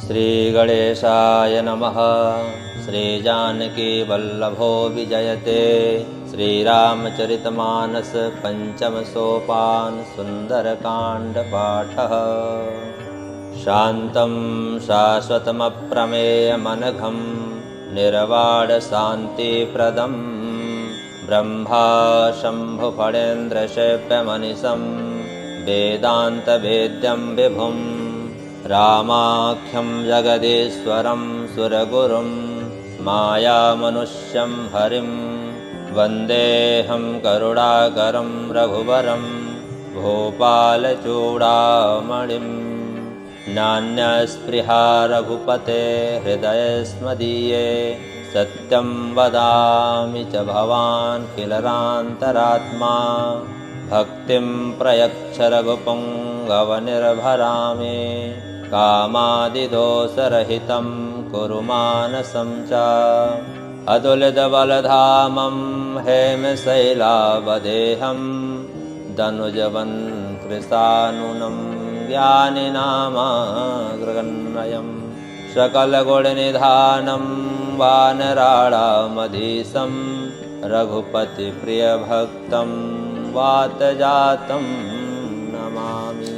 श्रीगणेशाय नमः। श्रीजानकीवल्लभो विजयते। श्रीरामचरितमानस पंचम सोपान सुंदरकांडपाठः। शान्तं शाश्वतमप्रमेयमनघं निर्वाणशान्तिप्रदं ब्रह्मा शम्भुफणेन्द्रशैव्यमनिशं वेदान्तवेद्यं विभुं रामाख्यं जगदीश्वरं सुरगुरुं मायामनुष्यं हरिं वन्देऽहं करुणाकरं रघुवरं भूपालचूडामणिं। नान्यस्पृहा रघुपते हृदयस्मदीये सत्यं वदामि च भवान् किलरान्तरात्मा। भक्तिं प्रयच्छ रघुपुङ्गवनिर्भरामि कामादिदोषरहितं कुरु मानसं च। अतुलितबलधामं हेमशैलावदेहं दनुजवन् कृशानुनं ज्ञानिनामाग्रगण्यं सकलगुणनिधानं वानराणामधीशं रघुपतिप्रियभक्तं वातजातं नमामि।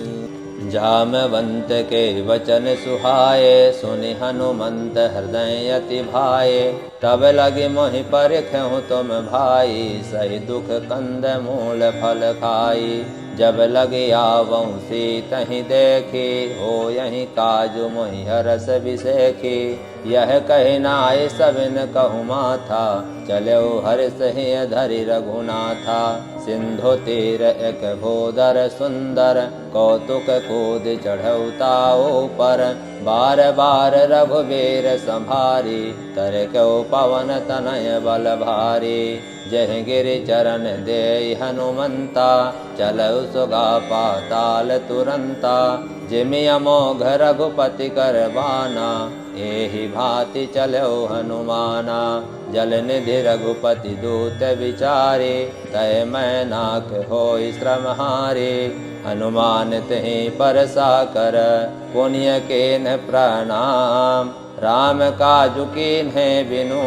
जामवंत के वचन सुहाए सुनि हनुमंत हृदय अति भाए। तब लगे मोहि परखहु तुम भाई सही दुख कंद मूल फल खाई। जब लगे आवहु सीतहि देखी हो यही काजु मोहि हरस बिसेखी। यह कहि नाय सबिन कहु माथा चलो हर्ष ही धरि रघुनाथा। सिंधु तीर एक भोदर सुंदर कौतुक कूद चढ़ऊ ताऊ पर। बार बार रघुवीर संभारी तर क्यों पवन तनय बल भारी। जह गिरि चरण दे हनुमंता चलऊ सुगा पाताल तुरंता। जिमि अमोघ रघुपति करबाना एहि भांति चलो हनुमाना। जल निधि रघुपति दूत विचारे तय मैं नाक होई श्रम हारे। हनुमान तहि परसा कर पुण्य केन प्रणाम। राम काजु कीन्हे बिनु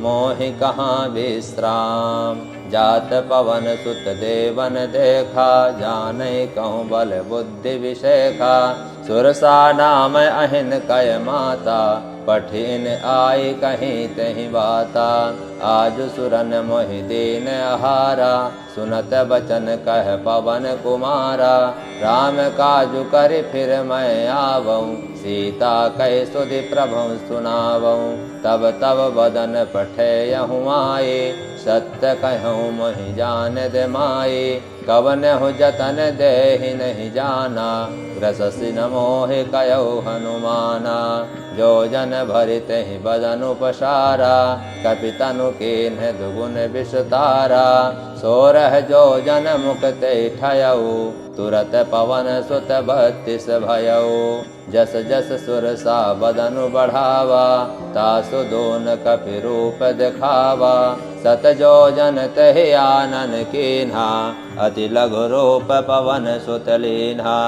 मोहि कहाँ विश्राम। जात पवन सुत देवन देखा जानै कहूँ बल बुद्धि विशेखा। सुरसा नाम अहिन कय माता पठिन आई कहीं तहि बाता। आज सुरन मोहि दीन आहारा सुनत बचन कह पवन कुमारा। राम काजु कर फिर मैं आवऊँ सीता कह सुधि प्रभु सुनावऊँ। तब तब बदन पठेयहु आए सत्य कहूँ मोहि जान दे माए। कवन हो जतन देहि नहीं जाना ग्रससि न मोहि कयो हनुमाना। जो जन भरित ही बदन उपसारा कपितनु कीन्ह दुगुन विषतारा। सोरह जो जन मुक्ते ठयऊ तुरत पवन सुत बत्तीस भयऊ। जस जस सुरसा बदनु बढ़ावा तासु दोन कपि रूप दिखावा। सत जो जन तहि आनन कीन्हा अति लघु रूप पवन सुत लीन्हा।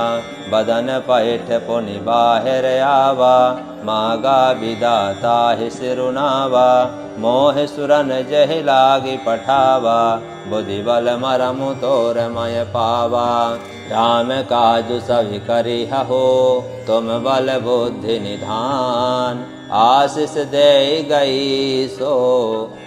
बदन पैठ पुनि बाहिर आवा मागा विदाता ही सिरुनावा। मोह सुरन जहि लागी पठावा बुद्धि बल मरमु तोर मय पावा। राम काजु सभी करी हो तुम बल बुद्धि निधान। आशीष दे गई सो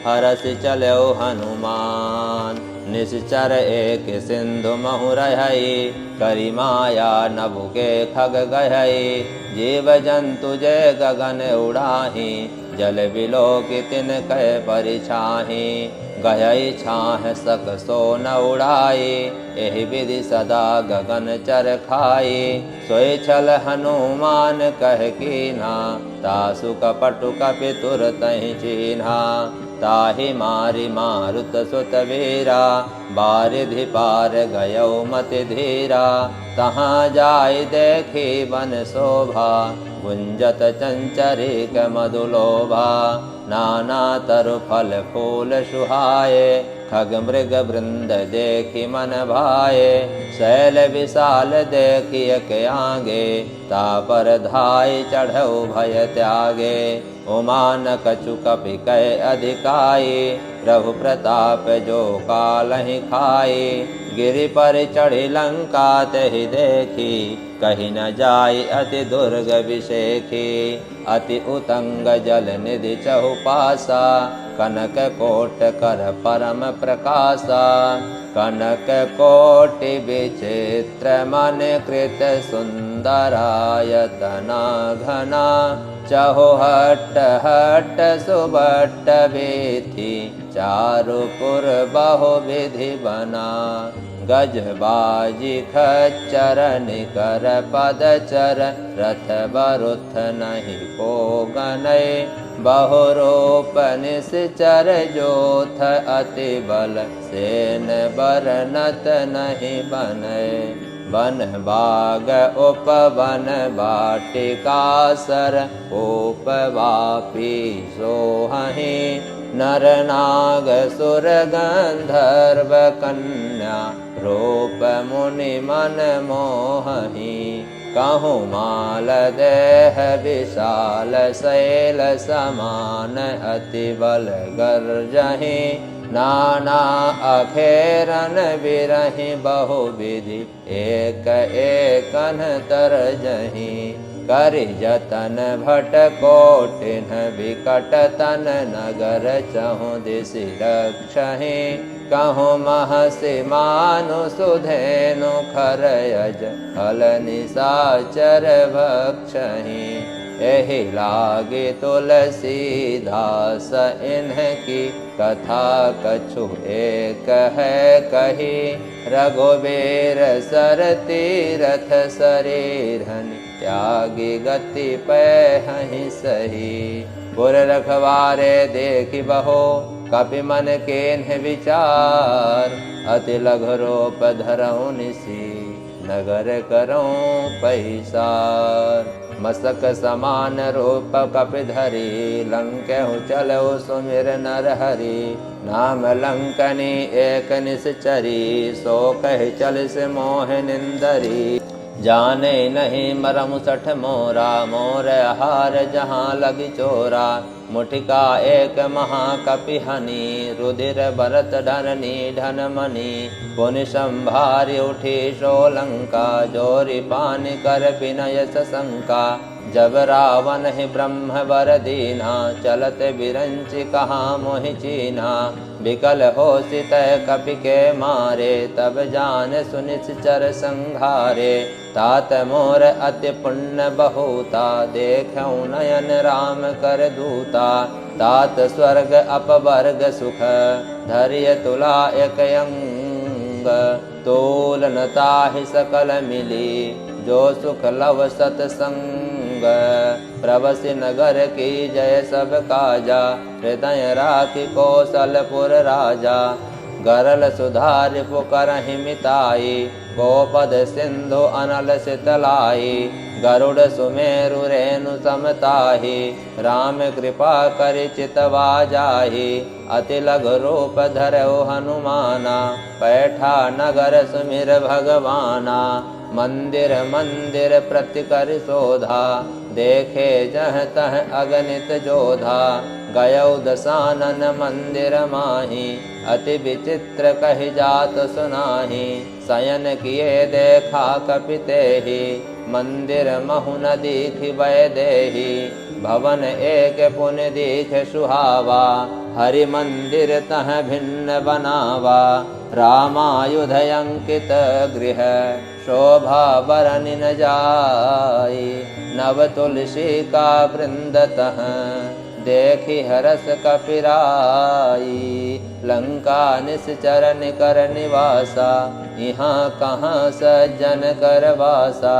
हरस चलो हनुमान। निश्चर एक सिंधु महु रहई करी माया नभु के खग गहई। जीव जंतु जय गगन उड़ाही जल बिलो की तिन कह परिछाही। गहई छाह सक सो न उड़ाई एहि विधि सदा गगन चर खाई। सोई छल हनुमान कह कीन्हा तासु कपटु कपि तुरतहि चीन्हा। ताहि मारि मारुत सुत वीरा बारिधि पार गयो मति धीरा। तहाँ जाय देखी वन शोभा गुंजत चंचरिक मधुलोभा। नाना तरु फल फूल सुहा आए। खग मृग वृंद देखी मन भाए, शैल विशाल देखिय के आगे। तापर धाय चढ़ऊ भय त्यागे, उमान कछु कपि कह अधिकाई। प्रभु प्रताप जो कालहि खाई, गिरि पर चढ़ी लंका तहि देखी। कहीं न जाई अति दुर्ग विषेखी, अति उतंग जल निधि चहुपासा। कनक कोट कर परम प्रकाशा, कनक कोटि विचित्र मन कृत सुंदरायतना घना। चहुहट्ट हट्ट सुबट्ट वीथि, चारुपुर बहु विधि बना। गज बाजी खच्चर निकर पदचर, रथ बरुथ नहीं को गनय। बहुरूप निश्चर जोथ, अति बल सेन बरनत नहीं बनय। वन बाग उपवन वाटिका सर, उपवापी सोहहि। नर नाग सुर गंधर्व कन्या, रूप मुनि मन मोहहि। कहूँ माल देह विशाल शैल समान, अति बल गर्जहि। नाना अखेरन बिरहि बहु विधि, एक एकन तरजहि। करि जतन भट कोटिन विकट तन, नगर चहुँ दिसि रक्षहि। कहूँ महसि मानु सुधेनु, खरयज फल निसाचर भक्षहि। एहि लागे तुलसीदास इन्हकी, कथा कछु एक है कही। रघुबीर सर तीरथ शरीरनि, त्यागी गति पैहि सही। पुर रखवारे देखि बहो, कपि मन केन्ह विचार। अति लघु रूप धरऊँ निसी, नगर करऊँ पैसार। मस्तक समान रूप कपि धरी, लंकेहु चलऊ सुमिर नर हरि। नाम लंकनी एक निश्चरी, सो कहि चल से मोह निंदरी। जाने नहीं मरम सठ मोरा, मोर आहार जहाँ लगी चोरा। मुठिका एक महाकपि हनि, रुधिर भरत धरनी धन मणि। पुनि संभारि उठी सोलंका, जोरि पानि कर विनय सशंका। जब रावण ही ब्रह्म वर दीना, चलत बिरंचि कहाँ मोहि चीना। विकल होसि तै कपि के मारे, तब जान सुनिश्चर संघारे। तात मोर अति पुण्य बहुता, देखऊँ नयन राम कर दूता। तात स्वर्ग अपवर्ग सुख, धैर्य तुला एक अंग। तोल न ताहि सकल मिली, जो सुख लव सतसंग। प्रवसि नगर की जय सब काजा, हृदय राखि कौशलपुर राजा। गरल सुधारि पुकरहि मिताई, गोपद सिंधु अनल सितलाई। गरुड़ सुमेरु रेणु समताहि, राम कृपा करि चितवा जाहि। अति लघु रूप धरऊ हनुमाना, पैठा नगर सुमिर भगवाना। मंदिर मंदिर प्रति कर शोधा, देखे जह तह अगणित जोधा। गयौ दशानन मंदिर माही, अति विचित्र कहि जात सुनाही। शयन किए देखा कपि तेहि, मंदिर महु न दीखि वै देहि। भवन एक पुनि दीख सुहावा, हरि मंदिर तह भिन्न बनावा। रामायुध अंकित गृह, शोभा बरनि न जाई। नव तुलसी का वृंद तह, देखि हरस कपिराई। लंका निश्चर निकर निवासा, यहाँ कहाँ सज्जन कर वासा।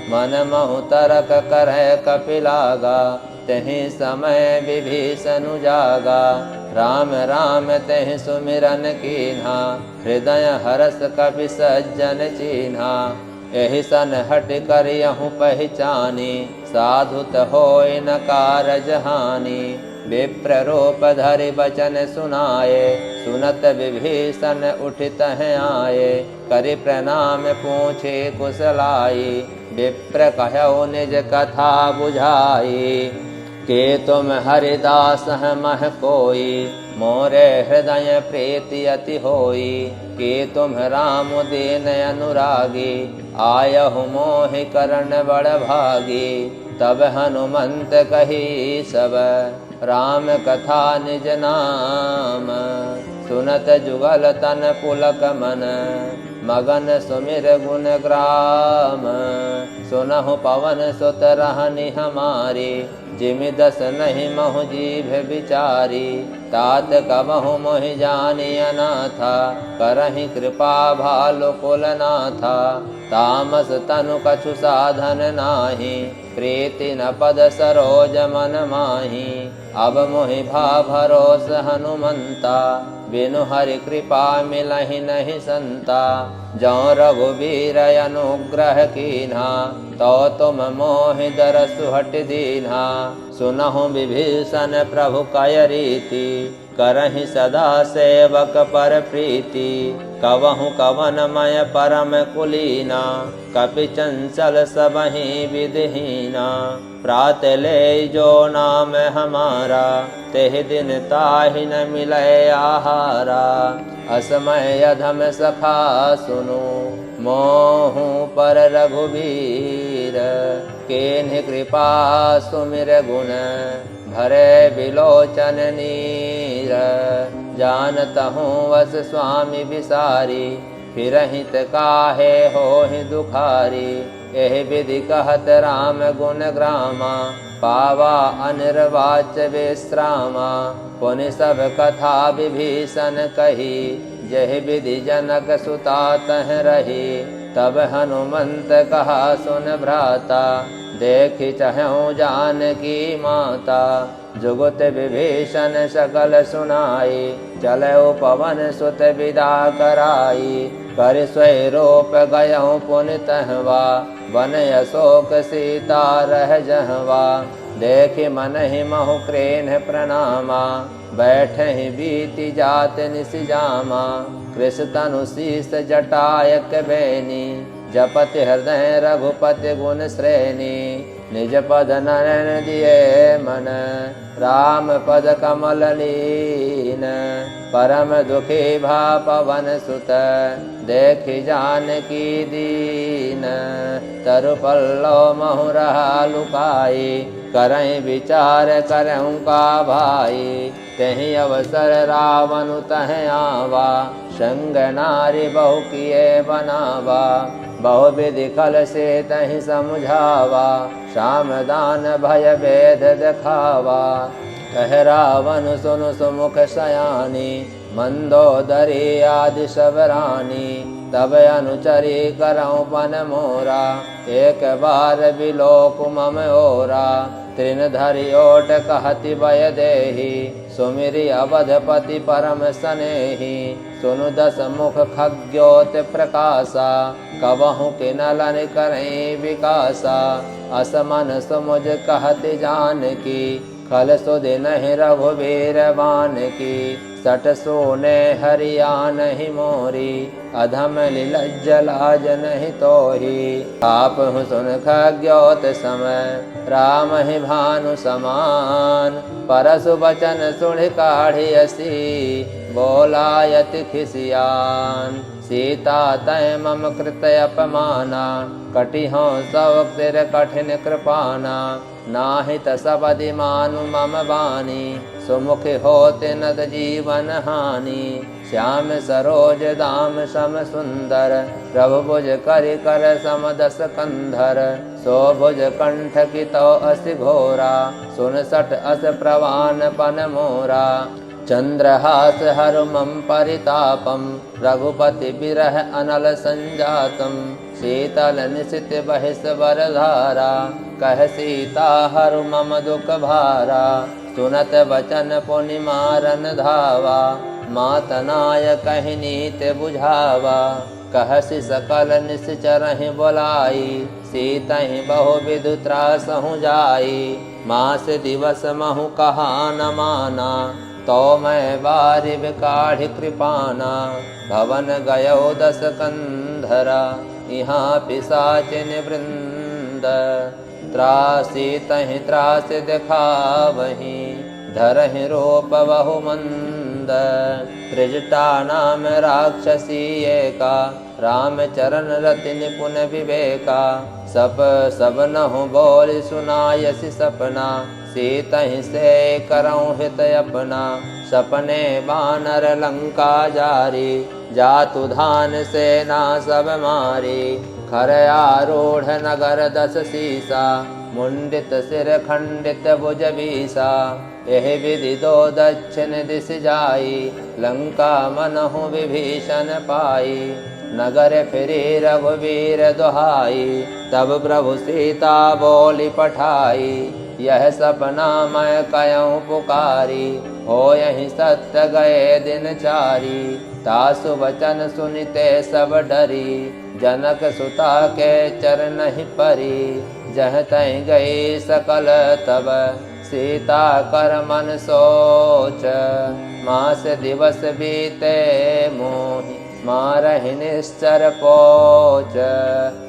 मन महु तरक करह कपिलागा, तहि समय विभीषण जागा। राम राम तहि सुमिरन कीन्हा, हृदय हरस कपि सज्जन चीन्हा। एहि सन हट करियहु पहचानी, साधुत होय न कारज हानि। विप्र रूप धरि बचन सुनाए, सुनत विभीषण उठित हैं आए। करि प्रणाम पूछे कुशलाई, विप्र कहौ निज कथा बुझाई। के तुम हरिदास मह कोई, मोरे हृदय प्रीति अति होई। के तुम राम दीन अनुरागी, आयहु मोहि करण बड़ भागी। तब हनुमंत कही सब, राम कथा निज नाम। सुनत जुगल तन पुलक मन, मगन सुमिर गुण ग्राम। सुनहु पवन सुत रहनि हमारी, जिमि दस नहीं महु जीभ विचारी। तात कबहु मोहि जानिय नाथा, करहि कृपा भालु कुल नाथा। तामस तनु कछु साधन नाही, प्रीति न पद सरोज मन माही। अब मोहि भा भरोस हनुमंता, बिनु हरि कृपा मिलहि नहीं संता। जौ रघुबीर अनुग्रह कीन्हा, तो तुम मोहि दरसु हट दीन्हा। सुनहु विभीषण प्रभु कय रीति, करहि सदा सेवक पर प्रीति। कवहु कवनमय परम कुलीना, कपि चंचल सबहि विधिहीना। प्रात ले जो नाम हमारा, तेहि दिन ताहि न मिलै आहारा। असमय अधम सखा सुनु, मोहु पर रघुबीर। केन्हि कृपा सुमिर गुण, भरे बिलोचन नीर। जानतहु वस स्वामी बिसारी, फिरहित काहे होहि दुखारी। एहि विधि कहत राम गुण ग्रामा, पावा अनिर्वाच्य विश्रामा। पुनि सब कथा विभीषण कही, जहि विधि जनक सुता तह रही। तब हनुमंत कहा सुन भ्राता, देखि चहु जानकी माता। जुगुत विभीषण सकल सुनाई, चलऊ पवन सुत विदा कराई। कर स्वै रूप गयहु पुनि तहवा, वन अशोक सीता रह जहवा। देखि मनहि महु क्रेन प्रणामा, बैठहि बीति जात निस जामा। कृष तनु शीस जटायक बैनी, जपति हृदय रघुपति गुण श्रेणी। निज पद नयन दिए मन, राम पद कमल लीन। परम दुखी भा पवन सुत, देखि जानकी दीन। तरु पल्लव महु रहा लुकाई, करहि विचार करहु का भाई। तेहि अवसर रावण तह आवा, संग नारी बहु किए बनावा। बहु विधि कल से तहि समझावा, साम दान भय भेद देखावा। कह रावण सुनु सुमुख सयानी, मंदोदरी आदि सब रानी। तब अनुचरी करऊँ पन मोरा, एक बार बिलोक मम ओरा। तृण धरि ओट कहति भय देहि, सुमिरि अवधपति परम स्नेही। सुनु दस मुख खग्योत प्रकाशा, कबहु किनलन करहि विकासा। असमन सुमुझ कहति जानकी, खल सुधि नहीं रघुबीर बानकी। सट सोने हरिया नहीं मोरी, अधम लिलज्ज लाज नहीं तोही। आप सुन खग्योत समय, राम ही भानु समान। परसु बचन सुनि काढ़ियसी, बोलायति खिसियान। सीता तय मम कृत अपमाना, कटिहों सब तिर कठिन कृपाना। नाहित सबदि मानु मम बानी, सुमुख होते नद जीवन हानि। श्याम सरोज दाम सम सुंदर, प्रभु भुज करि कर सम दस कंधर। सो भुज कंठ की तो अस घोरा, सुन सठ अस प्रवान पन मोरा। चंद्रहास हर मम परितापम, रघुपति बिरह अनल संजातम। शीतल निशित बहिस बरधारा, कह सीता हरु मम दुख भारा। सुनत वचन पुनि मारन धावा, मातनाय कहि नीत बुझावा। कहसि सकल निश्चरहि बोलाई, सीतहि बहु विधु त्रासहु जाई। मास दिवस महु कहा न माना, तो मैं बारि बिकाढ़ि कृपाना। भवन गयो 10 कंधरा, यहाँ पिशाचिन वृंद। त्रासी तहि त्रास दिखावहि, धरहि रूप बहु मंद। त्रिजटा नाम राक्षसी एका, रामचरण रति निपुण विवेका। सब नहु बोल सुनायसि सपना, सीतहि से करऊँ हित अपना। सपने बानर लंका जारी, जातु धान सेना सब मारी। खर आरूढ़ नगर 10 सीसा, मुंडित सिर खंडित भुज बीसा। एहि विधि 2 दक्षिण दिश जाई, लंका मनहु विभीषण पाई। नगर फिरी रघुवीर दुहाई, तब प्रभु सीता बोली पठाई। यह सपना मैं कयऊँ पुकारी, होयहि सत्य गए दिन चारी। तासु वचन सुनिते सब डरी, जनक सुता के चरणहि परी। जह तहि गई सकल तब, सीता कर मन सोच। मास दिवस बीते मोहि, मारहि निश्चर पोच।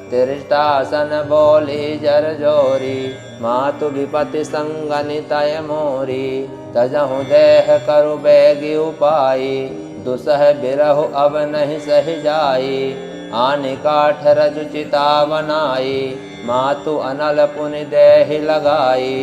तिरटासन बोली जर जोरी, मातु विपति संगनि तय मोरी। तजहु देह करु बेगी उपाई, दुसह बिरहु अब नहीं सहि जाई। आनि काठ रजु चिता बनाई, मातु अनल पुनि देहि लगाई।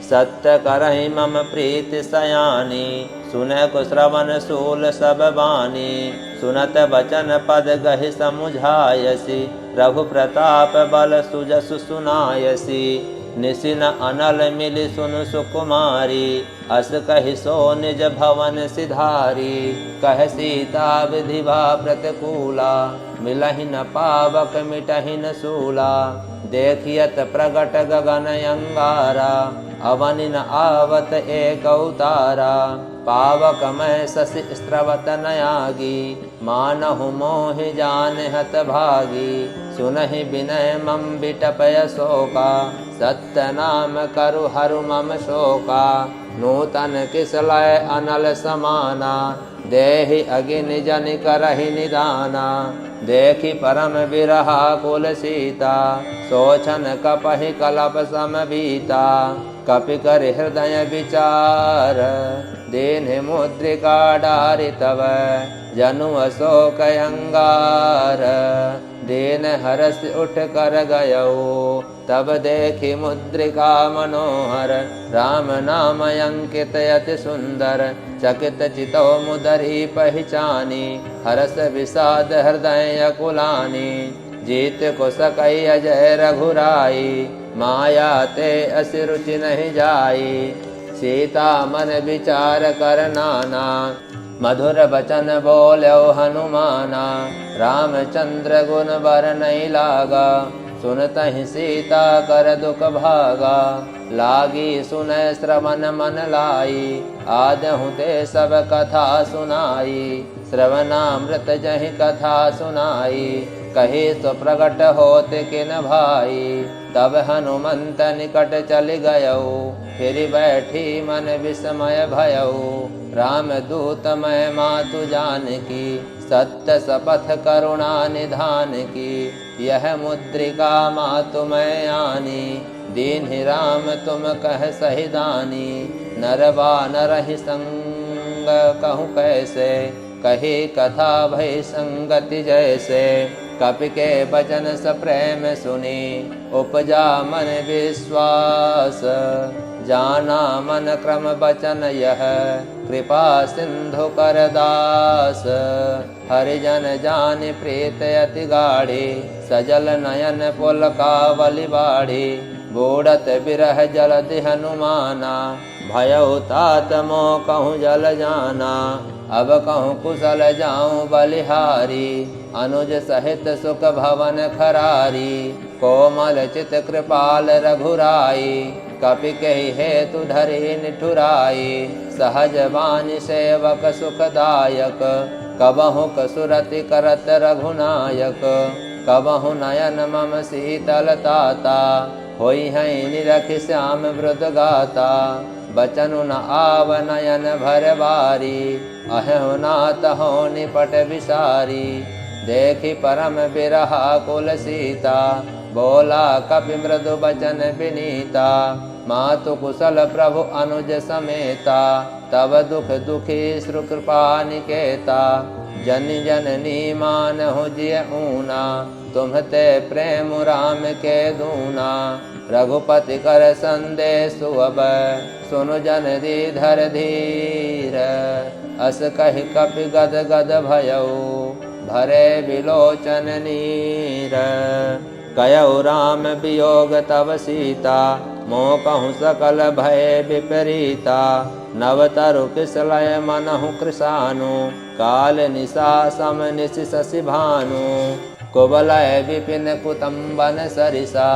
सत्य करहि मम प्रीति सयानी, सुनय श्रवण सूल सब बानी। सुनत बचन पद गहि समुझायसी, रघु प्रताप बल सुजसु सुनायसी। निसिन अनल मिलि सुनु सुकुमारी, अस कहि सो निज भवन सिधारी। कह सीता विधि भा प्रतिकूला, मिलहि न पावक मिटहि न सूला। देखियत प्रगट गगन अंगारा, अवनि न आवत एक अवतारा। पावक मैं शशि स्रवत नयागी, मानहु मोहि जान हत भागी। सुनहि विनय मम बिटपय शोका, सत्य नाम करु हरु मम शोका। नूतन किसलय अनल समाना, देहि अगिनि जनि करहि निदाना। देखि परम बिरहा कुल सीता, सोचन कपहि कलप समबीता। कपि कर हृदय विचार, दीन्हि मुद्रिका डारि तव। जनु अशोक अंगार, दीन हरस उठ कर गयो। तब देखि मुद्रिका मनोहर, राम नाम अंकित अति सुंदर। चकित चितो मुदरी पहचानी, हरस विषाद हृदय अकुलानी। जीत को सकई अजय रघुराई, माया ते अस रुचि नहीं जाई। सीता मन विचार कर नाना, मधुर बचन बोल्यो हनुमाना। रामचंद्र गुण बर नहीं लागा, सुनतहि सीता कर दुख भागा। लागी सुनय श्रवण मन लाई, आदहु ते सब कथा सुनाई। श्रवणामृत जहि कथा सुनाई, कही तो प्रगट होते किन भाई। तब हनुमंत निकट चल गयो, फिर बैठी मन विस्मय भयो। राम दूत मैं मातु जानकी, सत्य शपथ करुणा निधान की। यह मुद्रिका मातु मैं आनी, दीन्हि राम तुम कह सही दानी। नरवा नरहि संग कहूँ कैसे, कही कथा भई संगति जैसे। कपि के बचन सप्रेम सुनी, उपजा मन विश्वास। जाना मन क्रम बचन यह, कृपा सिंधु कर दास। हरिजन जानि प्रीत अति गाढ़ी, सजल नयन पुलकावली बाढ़ी। बूढ़त बिरह जलधि हनुमाना, भयउ तात मोह कहूँ जल जाना। अब कहूँ कुशल जाऊँ बलिहारी, अनुज सहित सुख भवन खरारी। कोमल चित कृपाल रघुराई, कपि कहि हेतु धरि निठुराई। सहज वाणी सेवक सुखदायक, कबहुक सुरति करत रघुनायक। कबहु नयन मम शीतलताता, होई है निरख श्याम वृत गाता। बचनु न आव नयन भर बारी, अहु नाथ हो निपट विसारी। देखी परम बिरहा कुल सीता, बोला कपि मृदु बचन विनीता। मातु कुशल प्रभु अनुज समेता, तब दुख दुखी श्रु कृपा निकेता। जन जननी मानहु जिय ऊना, तुम्हते प्रेम राम के दूना। रघुपति कर संदेशु अब, सुनु जन दी धर धीर। अस कहि कपि गद गद भयउ, भरे विलोचन नीर। कयउ राम वियोग तव सीता, मोह कहूँ सकल भय विपरीता। नव तरु किसलय मनहु कृशानु, काल निशा सम निशि शशि भानु। कुबलय विपिन कुतुम्बन सरिसा,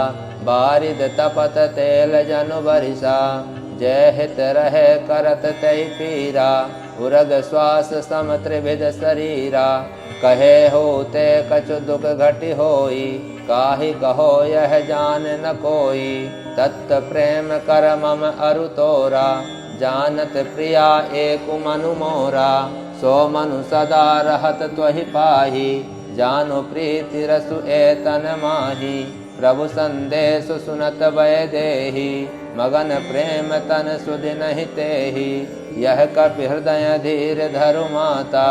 बारिद तपत तेल जनु बरिसा। जय हित रहे करत तै पीरा, उरग श्वास सम त्रिविध शरीरा। कहे होते कछु दुख घटि होई, काहि कहो यह जान न कोई। तत्त प्रेम कर मम अरु तोरा, जानत प्रिया एक मनु मोरा। सो मनु सदा रहत त्वहि पाही, जानु प्रीति रसु एतन माही। प्रभु संदेश सुनत भय देहि, मगन प्रेम तन सुधि नहीं तेहि। यह कपि हृदय धीर धरु माता,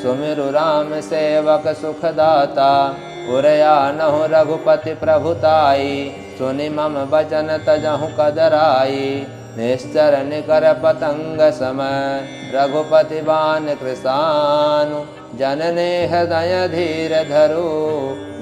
सुमिरु राम सेवक सुखदाता। पुरया नहु रघुपति प्रभुताई, सुनि मम बचन तजहु कदराई। निश्चर निकर पतंग सम, रघुपति बान कृसानु। जनने हृदय धीर धरु,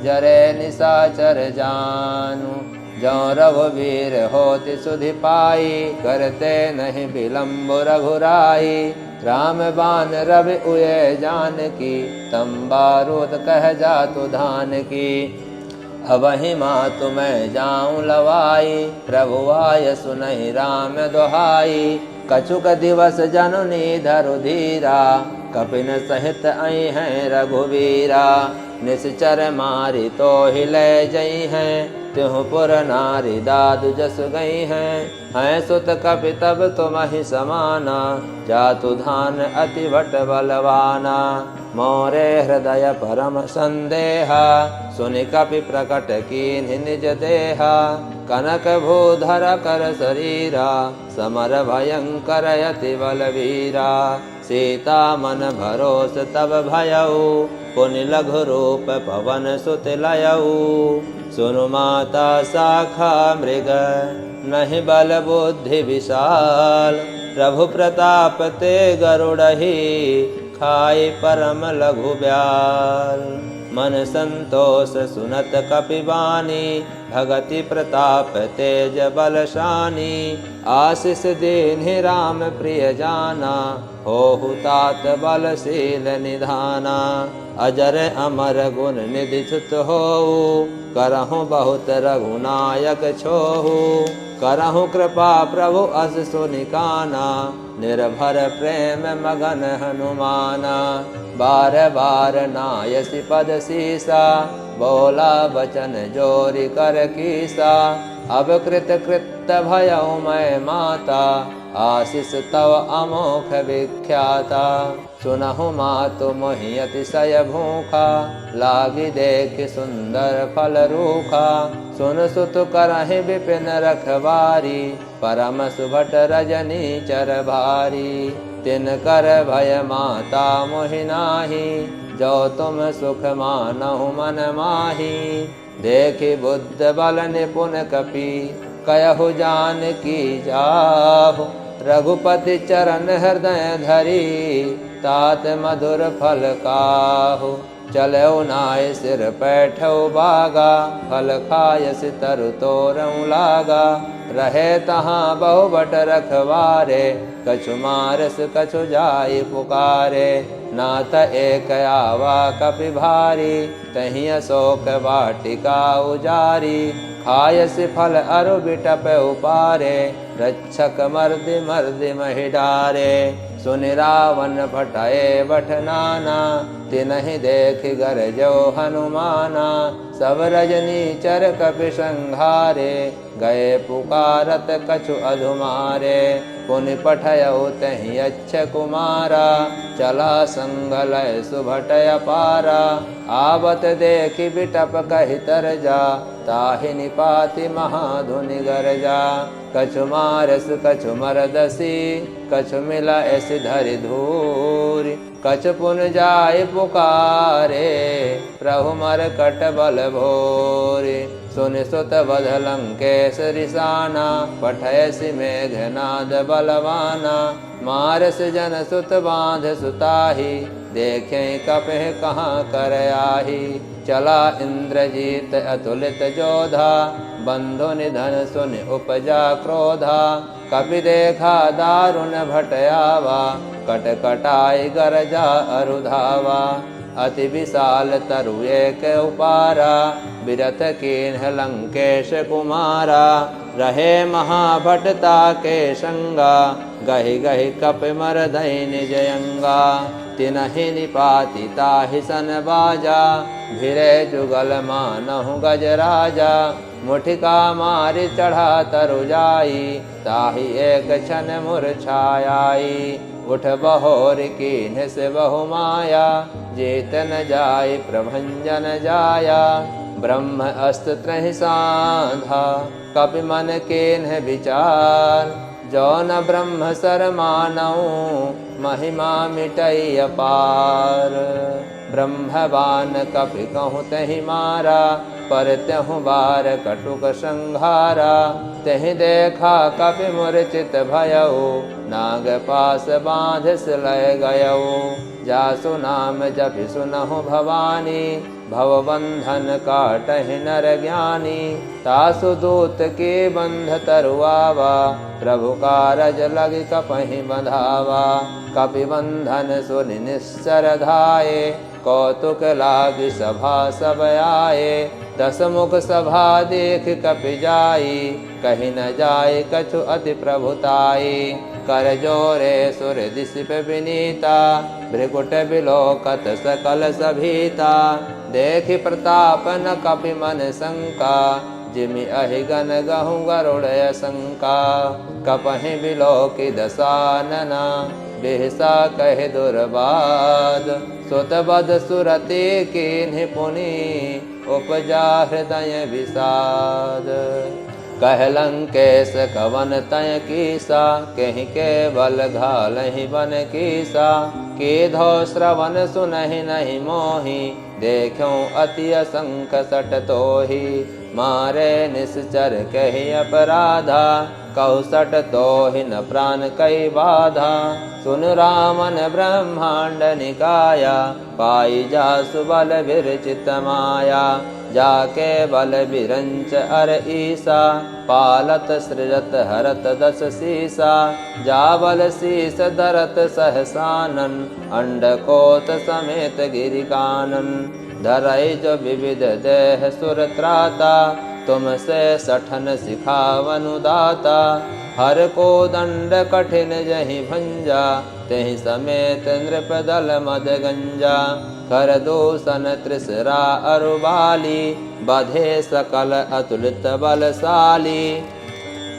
जरे निशाचर जानु। जो रघुवीर होति सुधि पाई, करते नहीं विलम्ब रघुराई। राम बान रवि उये जानकी, तम्बारूद कह जातु धान की। अवहि मातु मैं जाऊं लवाई, प्रभु आय सुनहि राम दोहाई। कछुक दिवस जनुनी धरु धीरा, कपिन सहित आई हैं रघुवीरा। निश्चर मारी तो हिले जई हैं, त्यों पुर नारी दादु जस गई हैं। सुत कपि तब तुमहि समाना, जातु धान अति भट बलवाना। मोरे हृदय परम संदेहा, सुनि कपि प्रकट कीन्हि निज देहा। कनक भूधर कर शरीरा, समर भयंकर अति बलवीरा। सीता मन भरोस तब भयउ, पुनि लघु रूप पवन सुत लयउ। सुनु माता शाखा मृग, नहीं बल बुद्धि विशाल। प्रभु प्रताप ते गरुड़हि, खाई परम लघु ब्याल। मन संतोष सुनत कपिवानी, भगति प्रताप तेज बलशानी। आशीष दीन्हि राम प्रिय जाना, होहु तात बलशील निधाना। अजर अमर गुण निधि छुत होऊ, करहु बहुत रघुनायक छोहू। करहु कृपा प्रभु अस सुनिकाना, निर्भर प्रेम मगन हनुमाना। बार बार नायसि पद सीसा, बोला बचन जोरि कर कीसा। अब कृत कृत भयउ मैं माता, आशीष तव अमोघ विख्याता। सुनहु मातु मोहि अतिशय भूखा, लागी देख सुंदर फल रूखा। सुन सुत करहि विपिन रखवारी, परम सुभट रजनी चर भारी। तिन कर भय माता मोहि नाही, जो तुम सुख मानहु मन माही। देखि बुद्ध बल निपुण कपि, कयहु जानकी जाहु। रघुपति चरण हृदय धरी, तात मधुर फल काहु। चलऊ नाय सिर पैठऊ बागा, फल खायसि तरु तोरऊ लागा। रहे तहाँ बहुबट रखवारे, कछु मारस कछु जाय पुकारे। नाथ एक आवा कपि भारी, तहीं अशोक वाटिका उजारी। खायस फल अरु बिटप उपारे, रक्षक मर्दि मर्दि महि डारे। सुनि रावण भटय बठ नाना, तिनहि देख गरजो हनुमाना। सब रजनीचर कपि संघारे, गए पुकारत कछु अधुमारे। पुनि पठयउ तहि अच्छ कुमारा, चला संग लय सुभट अपारा। आवत देखि बिटप कहि तरजा, ताहि निपाति महाधुनि गरजा। कछु मारस कछु मरदसी, कछु मिला ऐस धरि धूरि। कछु पुन जाय पुकारे, प्रभु मरकट बल भोरि। सुनि सुत वध लंकेश रिसाना, पठयसि मेघनाद बलवाना। मारस जन सुत बांध सुताहि, देखें कपहि कहाँ कर आहि। चला इंद्रजीत अतुलित जोधा, बंधु निधन सुनि उपजा क्रोधा। कपि देखा दारुण भट आवा, कटकटाई गरजा अरुधावा। अति विशाल तरु एक उपारा, बिरथ कीन्ह लंकेश कुमारा। रहे महाभटता के संगा, गहि गहि कपि मरधइ निज अंगा। तिनहि निपाति ताहि सन बाजा, भिरे जुगल मानहु गजराजा। मुठिका मारि चढ़ा तरु जाई, ताहि एक क्षण मूर्छाई। उठ बहोर कीन्ह से बहु माया, जेत न जाय प्रभंजन जाया। ब्रह्म अस्त्र त्रहि साधा, कपि मन कीन्ह विचार। जो न ब्रह्म सर मानऊ, महिमा मिटई अपार। ब्रह्मवान कपि कहूँ तहि मारा, पर त्यहु बार कटुक संघारा। तहि देखा कपि मूर्छित भयउ, नाग पास बाँध सिलय गयउ। जासु नाम जपि सुनहु भवानी, भवबंधन काटहि नर ज्ञानी। तासु दूत के बंध तरुआवा, प्रभु कारज लग कपहि बंधावा। कपि बंधन सुनि निश्चर धाये, कौतुक लागी सभा सब आए। दस मुख सभा देख कपि जाई, कहि न जाय कछु अति प्रभुताई। कर जोरे सुर दिसिप विनीता, भृकुट बिलोकत सकल सभीता। देखि प्रताप न कपि मन शंका, जिमि अहिगन गहुँ गरुड़ शंका। कपहि बिलोकि दसानना, बिहसा कहि दुर्बाद। सुत बध सुरति कीन्हि पुनि, उपजा हृदय विषाद। कह लंकेश कवन तय कीसा, कहि केवल घालहि बन कीसा। कीधो श्रवण सुनहि नहि मोहि, देखूं अति असंख सट तोहि। मारे निश्चर कहि अपराधा, कहु सट तोहि न प्राण कई बाधा। सुन रामन ब्रह्मांड निकाया, पाई जासु बल विरचित माया। जाके बल बिरंच अर ईसा, पालत सृजत हरत दस सीसा। जाबल शीस धरत सहसानन, अंडकोत समेत गिरिकानन। धरई जो विविध देह सुर त्राता, तुमसे सठन सिखावनु दाता। हर को दंड कठिन जहि भंजा, तेहि समेत नृपदल मद गंजा। कर दूषण त्रिसरा अरुबाली, बधे सकल अतुलित बलशाली।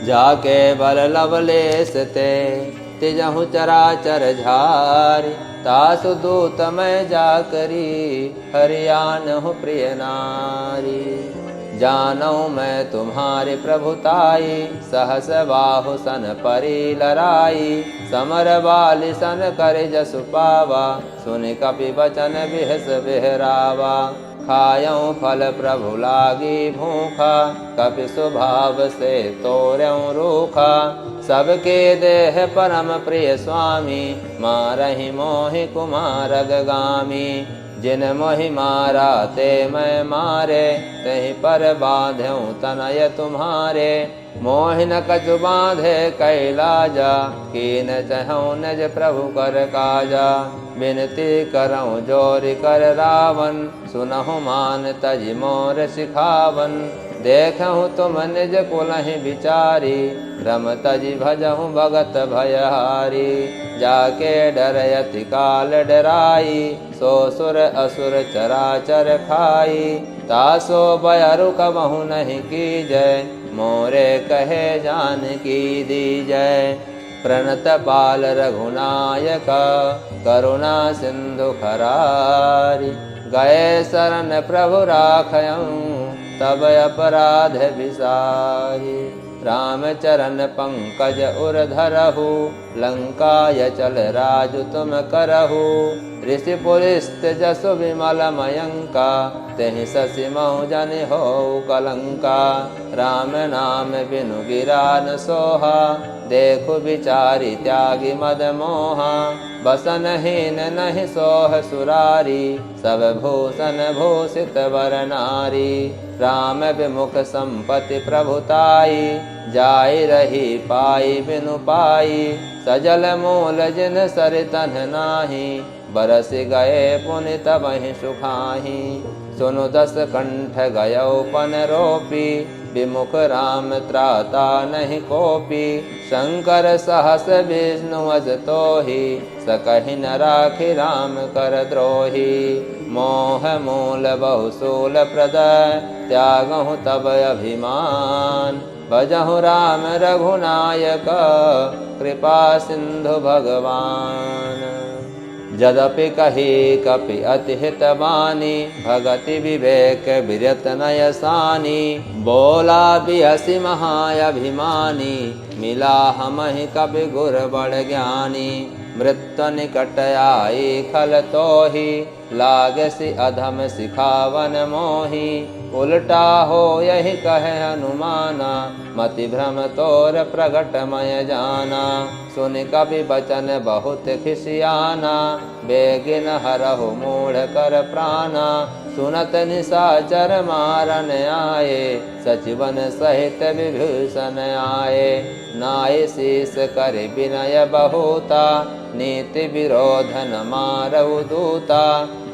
जाके बल लवलेश ते, तिजहु चराचर झारि। तासु दूत मैं जाकरी, हरियानहु प्रिय नारी। जानौ मैं तुम्हारी प्रभुताई, सहस बाहु सन परी लराई। समर बालि सन कर जसु पावा, सुनि कपि बचन बिहस बिहरावा। खायऊ फल प्रभु लागी भूखा, कपि स्वभाव से तोर्यऊ रूखा। सबके देह परम प्रिय स्वामी, मारहि मोहि कुमार गामी। जिन मोहि मारा ते मैं मारे, तहि पर बाँधऊँ तनय तुम्हारे। मोहि न कछु बाँधे कैलाजा, कीन चहऊँ निज प्रभु कर काजा। बिनती करऊँ जोरि कर रावण, सुनहु मान तजि मोर सिखावन। देखहु तुम निज कुलहि विचारी, रम तजि भजहु भगत भयहारी। जाके डरयति काल डराई, सो सुर असुर चराचर खाई। तासो भयरु कबहु नहीं कीजय, मोरे कहे जानकी दीजय। प्रणत पाल रघुनायक, करुणा सिंधु खरारी। गए शरण प्रभु राखयऊँ, तब अपराध विसारी। रामचरण पंकज उर धरहु, लंकाय चल राजु तुम करहु। ऋषि पुलिस्त जसु विमल मयंका, तेहि शशि महु जनि होउ कलंका। राम नाम बिनु गिरा न सोहा, देखु विचारी त्यागी मद मोहा। बसनहीन नहीं सोह सुरारी, सब भूषण भूषित वर नारी। राम विमुख संपत्ति प्रभुताई, जाय रही पाई बिनु पाई। सजल मूल जिन सरितन नाही, बरस गए पुनि तबहि सुखाही। सुनु दस कंठ गयो पन रोपी, विमुख राम त्राता नहीं कोपी। शंकर सहस विष्णु अज तोहि, सकहि न राखि राम कर द्रोही। मोह मूल बहुसूल प्रदय, त्यागहु तब अभिमान। भजहु राम रघुनायक, कृपा सिंधु भगवान। यद्यपि कही कपि अति हित बानी, भगति विवेक विरत नय सानी। बोला बिहसि महाअभिमानी, मिला हमहि कपि गुर बड़ ज्ञानी। मृत्यु निकट आई खल तोहि, लागसि अधम सिखावन मोहि। उल्टा हो यही कहे हनुमाना, मति भ्रम तोर प्रगटमय जाना। सुन कपि बचन बहुत खिसियाना, बेगिन हरहु मूढ़ कर प्राणा। सुनत निशाचर मारन आए, सचिवन सहित विभीषण आए। नाय शीस कर विनय बहुता, नीति विरोध न मारऊ दूता।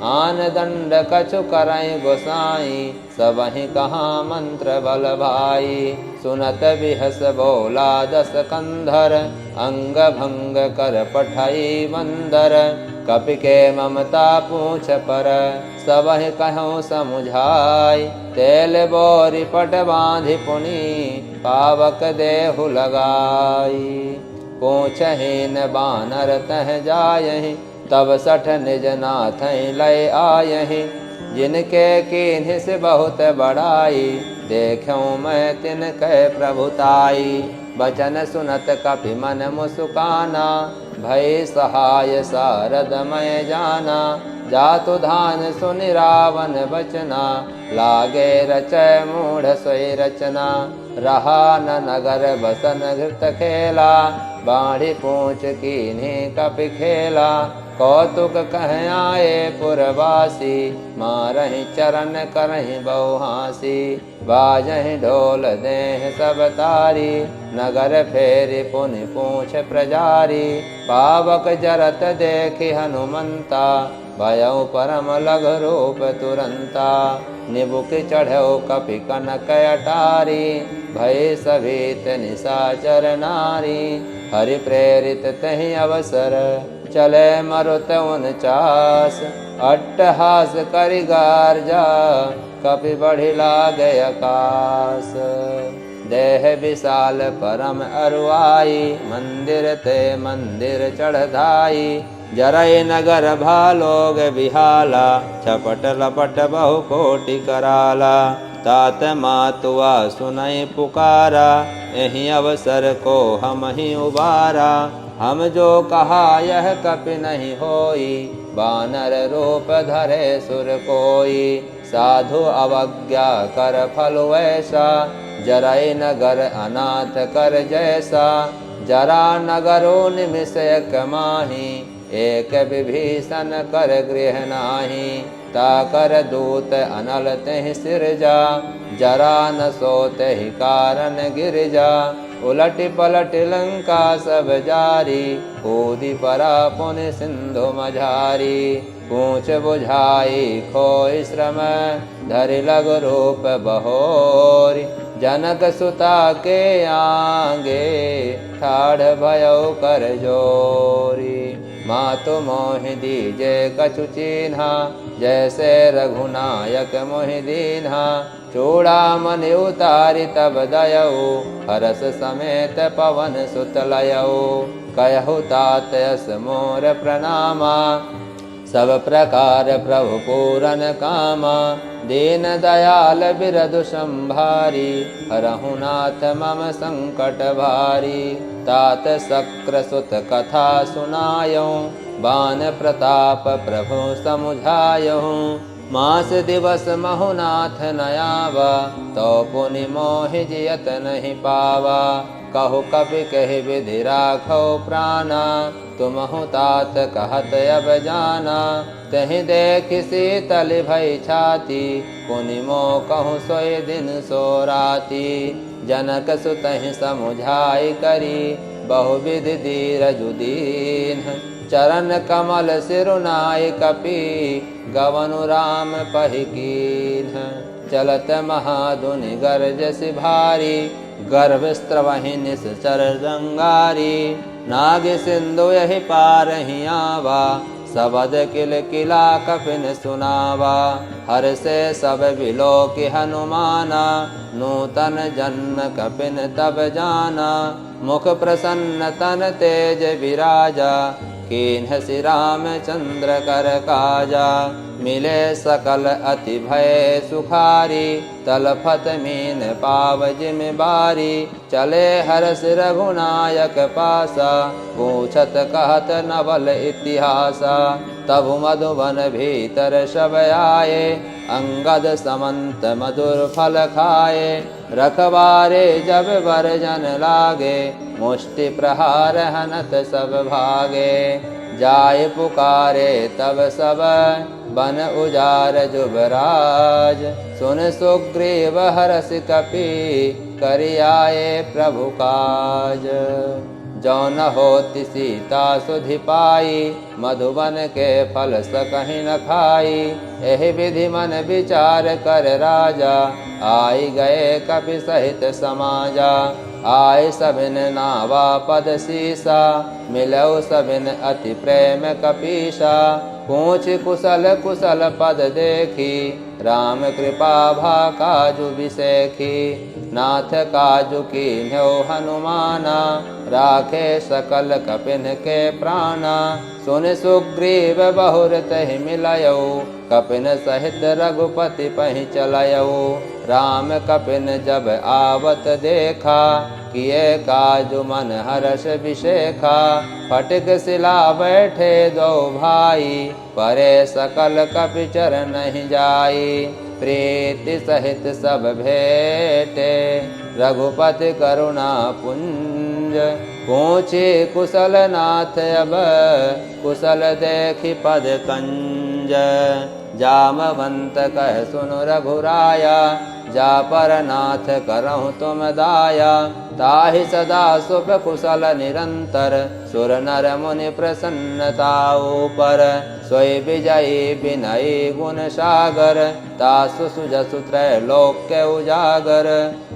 आन दंड कछु करई गोसाई, सबहि कहाँ मंत्र बल भाई। सुनत बिहस बोला दस कंधर, अंग भंग कर पठई बंदर। कपि के ममता पूछ पर, सबहि कहूँ समुझाई। तेल बोरी पट बांधि पुनि, पावक देहु लगाई। पूछहीन बानर तह जायहि, तब सठ निज नाथहि लय आयहि। जिनके कीन्हि से बहुत बड़ाई, देखूँ मैं तिनके प्रभुताई। बचन सुनत कपि मन मुस्काना, भय सहाय सारद मय जाना। जातु धान सुनि रावण बचना, लागे रचय मूढ़ सोई रचना। रहा न नगर बसन घृत खेला, बाढ़ी पूछ कीन्ही कपि खेला। कौतुक कह आए पुरवासी, मारहि चरण करहि बहुहासी। बाजहि ढोल देह सब तारी, नगर फेरि पुनि पूछ प्रजारी। पावक जरत देखि हनुमंता, भयउ परम लघु रूप तुरंता। निबुक चढ़ौ कपि कनक अटारी, भय सभीत निशाचर नारी। हरि प्रेरित तहि अवसर, चले मरुत 49। अट्टहास करि गार्जा, कपि बढ़ि लागे आकाश। देह विशाल परम अरुआई, मंदिर ते मंदिर चढ़धाई। जरय नगर भालोग बिहाला, छपट लपट बहु कोटि कराला। तात मातुआ सुनई पुकारा, एहि अवसर को हम ही उबारा। हम जो कहा यह कपि नहीं होई, बानर रूप धरे सुर कोई। साधु अवज्ञा कर फल वैसा, जरय नगर अनाथ कर जैसा। जरा नगरो निमिषयक माही, एक विभीषण कर गृह नाही। ताकर दूत अनल तेहि सिरजा, जरा न सोतहि कारण गिरजा। उलट पलट लंका सब जारी, कूदि परा पुनि सिंधु मझारी। पूछ बुझाई खोई श्रम, धरि लघु रूप बहोरी। जनक सुता के आगे, ठाढ़ भयो कर जोरी। मातु मोहि दीजे कछु चीन्हा, जैसे रघुनायक मोहि दीन्हा। चूड़ामणि उतारि तब दयऊ, हरस समेत पवन सुत लयऊ। कहु तात यस मोर प्रणामा, सब प्रकार प्रभु पूरन कामा। दीन दयाल बिरधु संभारी, हरहु नाथ मम संकट भारी। तात शक्र सुत कथा सुनायौ, बान प्रताप प्रभु समुझायौ। मास दिवस महु नाथ न आवा, तो पुनि मोहि जियत नहीं पावा। कहु कपि कहि विधि राखौ प्राणा, तुमहु तात कहत अब जाना। तहि देखि शीतल भई छाती, पुनि मोह कहु सोई दिन सो राती। जनक सुतहि समुझाई करी, बहुविधि धीरजु दीन्ह। चरण कमल सिरुनाय कपि, गवनु राम पहि कीन्ह। चलत महाधुनि गरजसि भारी, गर्भ स्त्रवहि निश्चर रंगारी। नाग सिंधु यहि पारहि आवा, सबद किल किला कपिन सुनावा। हर से सब बिलोकि हनुमाना, नूतन जन्म कपिन तब जाना। मुख प्रसन्न तन तेज विराजा, कीन्ह श्री रामचंद्र कर काजा। मिले सकल अति भय सुखारी, तलफत मीन पाव जिम बारी। चले हरस रघुनायक पासा, पूछत कहत नवल इतिहासा। तब मधुवन भीतर सब आए, अंगद समंत मधुर फल खाए। रखवारे जब बरजन लागे, मुष्टि प्रहार हनत सब भागे। जाय पुकारे तब सब बन उजार जुबराज। सुन सुग्रीव हरस कपि, करि आए प्रभु काज। जो न होति सीता सुधि पाई, मधुबन के फल सकहि न खाई। एहि विधि मन विचार कर राजा, आई गए कपि सहित समाजा। आय सबिन नावा पद सीसा, मिलौ सबिन अति प्रेम कपीसा। पूछ कुशल कुशल पद देखी, राम कृपा भा काजु बिसेखी। नाथ काजु कीन्ह्यो हनुमाना, राखे सकल कपिन के प्राणा। सुन सुग्रीव बहुर तहि मिलयौ, कपिन सहित रघुपति पहि चलयौ। राम कपिन जब आवत देखा, किए काजु मन हर्ष विशेखा। फटिक शिला बैठे दो भाई, परे सकल कपि चरण नहीं जाई। प्रीति सहित सब भेटे, रघुपति करुणा पुंज। पूछे कुशल नाथ अब, कुशल देखि पद कंज। जामवंत कह सुनु रघुराया, जा पर नाथ करहु तुम दाया। ताहि सदा सुख कुशल निरंतर, सुर नर मुनि प्रसन्नताऊ पर। सोई विजयी विनयी गुण सागर, तासु सुजसु त्रैलोक्य उजागर।